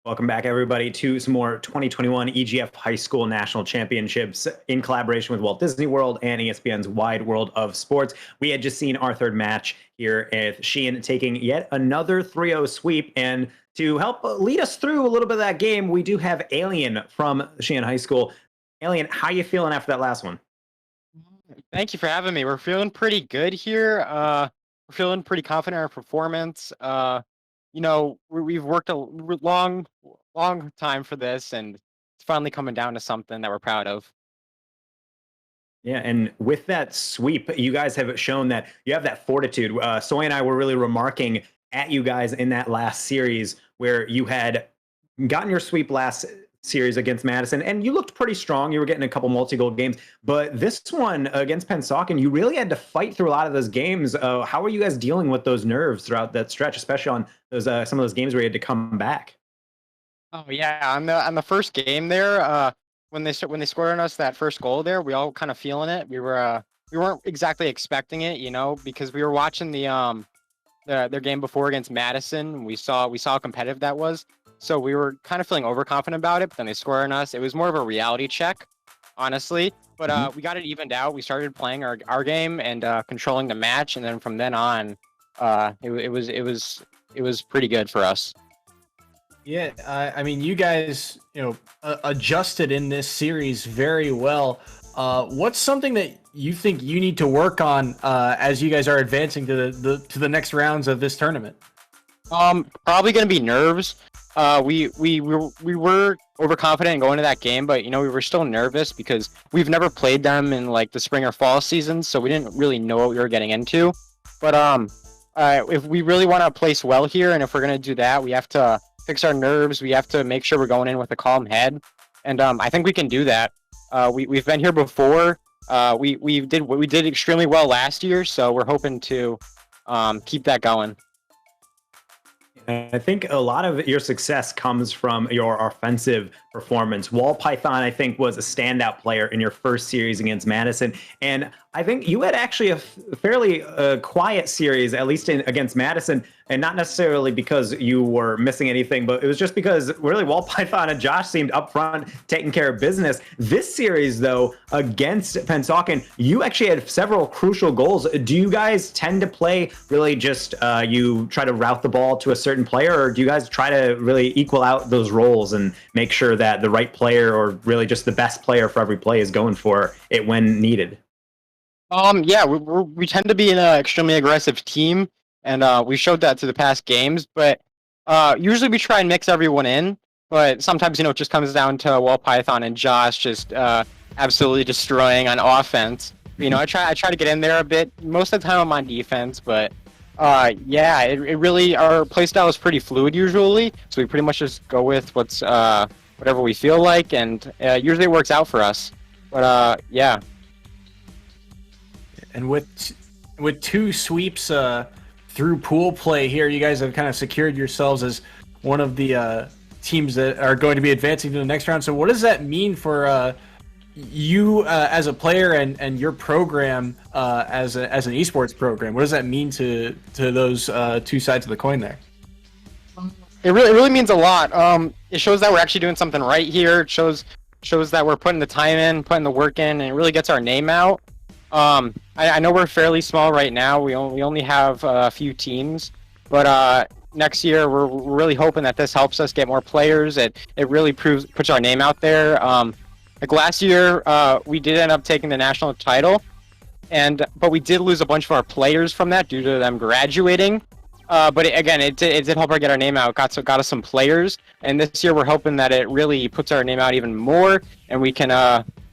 Welcome back, everybody, to some more 2021 EGF High School National Championships in collaboration with Walt Disney World and ESPN's Wide World of Sports. We had just seen our third match here with Sheehan taking yet another 3-0 sweep. And to help lead us through a little bit of that game, we do have Alien from Sheehan High School. Alien, how you feeling after that last one? Thank you for having me. We're feeling pretty good here. We're feeling pretty confident in our performance. We've worked a long time for this, and it's finally coming down to something that we're proud of. Yeah, and with that sweep, you guys have shown that you have that fortitude. Soy and I were really remarking at you guys in that last series where you had gotten your sweep last series against Madison, and you looked pretty strong. You were getting a couple multi-goal games, but this one against Pennsauken, you really had to fight through a lot of those games. How are you guys dealing with those nerves throughout that stretch, especially on those some of those games where you had to come back? Oh yeah, on the first game there, when they scored on us that first goal there, we all kind of feeling it. We weren't exactly expecting it, because we were watching their game before against Madison. We saw how competitive that was. So we were kind of feeling overconfident about it, but then they scored on us. It was more of a reality check, honestly. But we got it evened out. We started playing our game and controlling the match, and then from then on, it was pretty good for us. Yeah, I mean, you guys, adjusted in this series very well. What's something that you think you need to work on as you guys are advancing to the next rounds of this tournament? Probably gonna be nerves. We were overconfident going into that game, but we were still nervous because we've never played them in like the spring or fall season, so we didn't really know what we were getting into. But if we really want to place well here, and if we're gonna do that, we have to fix our nerves. We have to make sure we're going in with a calm head, and I think we can do that. We've been here before. We did extremely well last year, so we're hoping to keep that going. I think a lot of your success comes from your offensive performance. Wall Python, I think, was a standout player in your first series against Madison. And I think you had actually a fairly quiet series, at least against Madison, and not necessarily because you were missing anything, but it was just because really Wall Python and Josh seemed up front taking care of business. This series, though, against Pennsauken, you actually had several crucial goals. Do you guys tend to play really just you try to route the ball to a certain player, or do you guys try to really equal out those roles and make sure that the right player, or really just the best player for every play, is going for it when needed? Yeah, we tend to be an extremely aggressive team, and we showed that to the past games. But usually we try and mix everyone in. But sometimes, it just comes down to Wall Python and Josh just absolutely destroying on offense. I try to get in there a bit. Most of the time I'm on defense, but yeah, it really, our playstyle is pretty fluid usually. So we pretty much just go with whatever we feel like, and usually it works out for us. But yeah. And with two sweeps through pool play here, you guys have kind of secured yourselves as one of the teams that are going to be advancing to the next round. So what does that mean for you as a player and your program as an esports program? What does that mean to those two sides of the coin there? It really means a lot. It shows that we're actually doing something right here. It shows that we're putting the time in, putting the work in, and it really gets our name out. I know we're fairly small right now. We only have a few teams, but next year we're really hoping that this helps us get more players. It really puts our name out there. Like last year, we did end up taking the national title, but we did lose a bunch of our players from that due to them graduating. But it did help our get our name out. Got us some players, and this year we're hoping that it really puts our name out even more, and we can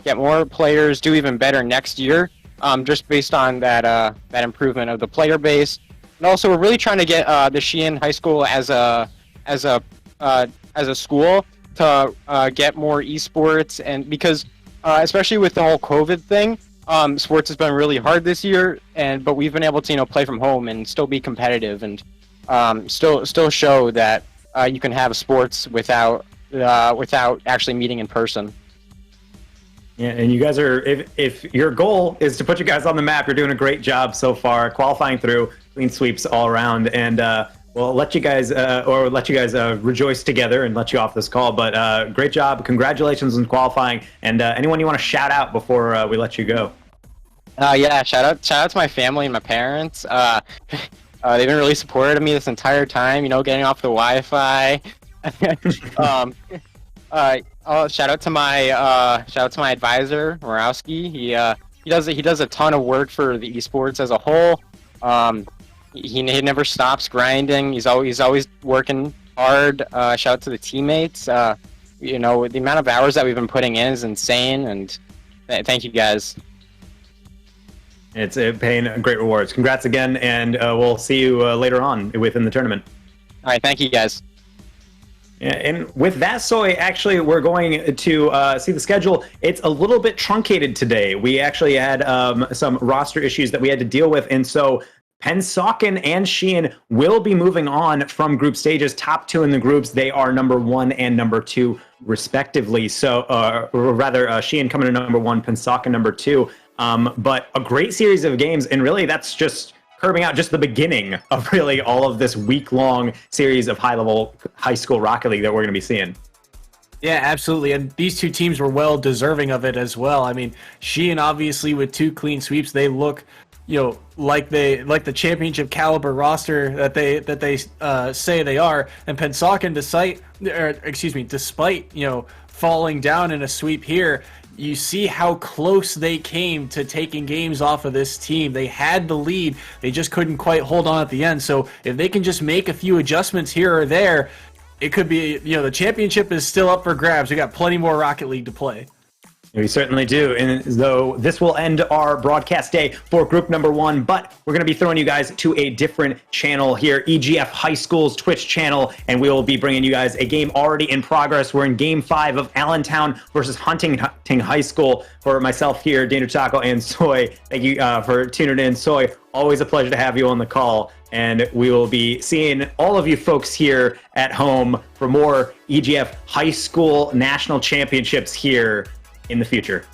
get more players, do even better next year. Just based on that improvement of the player base, and also we're really trying to get the Sheehan High School as a school to get more esports, and because especially with the whole COVID thing, sports has been really hard this year, but we've been able to play from home and still be competitive, and still show that you can have sports without actually meeting in person. Yeah, and you guys are, if your goal is to put you guys on the map, you're doing a great job so far, qualifying through, clean sweeps all around. And Well, I'll let you guys rejoice together and let you off this call. But great job. Congratulations on qualifying. And anyone you want to shout out before we let you go? Yeah, shout out to my family and my parents. They've been really supportive of me this entire time, getting off the Wi-Fi. Shout out to my advisor, Morowski. He does a ton of work for the esports as a whole. He never stops grinding. He's always working hard. Shout out to the teammates. The amount of hours that we've been putting in is insane, and thank you guys. It's paying great rewards. Congrats again, and we'll see you later on within the tournament. All right, thank you guys. Yeah, and with that, Soy, actually, we're going to see the schedule. It's a little bit truncated today. We actually had some roster issues that we had to deal with, and so Pennsauken and Sheehan will be moving on from group stages. Top two in the groups, they are number 1 and number 2, respectively. So, or rather, Sheehan coming to number 1, Pennsauken number 2. But a great series of games, and really that's just curving out just the beginning of really all of this week-long series of high school Rocket League that we're going to be seeing. Yeah, absolutely. And these two teams were well deserving of it as well. I mean, Sheehan obviously with 2 clean sweeps, they look, like the championship caliber roster that they say they are. And Pennsauken, despite falling down in a sweep here, you see how close they came to taking games off of this team. They had the lead. They just couldn't quite hold on at the end. So if they can just make a few adjustments here or there, it could be, the championship is still up for grabs. We got plenty more Rocket League to play. We certainly do. And though this will end our broadcast day for group number 1, but we're going to be throwing you guys to a different channel here, EGF High School's Twitch channel, and we will be bringing you guys a game already in progress. We're in Game 5 of Allentown versus Huntington High School. For myself here, Danger Taco and Soy, thank you for tuning in. Soy, always a pleasure to have you on the call, and we will be seeing all of you folks here at home for more EGF High School National Championships here in the future.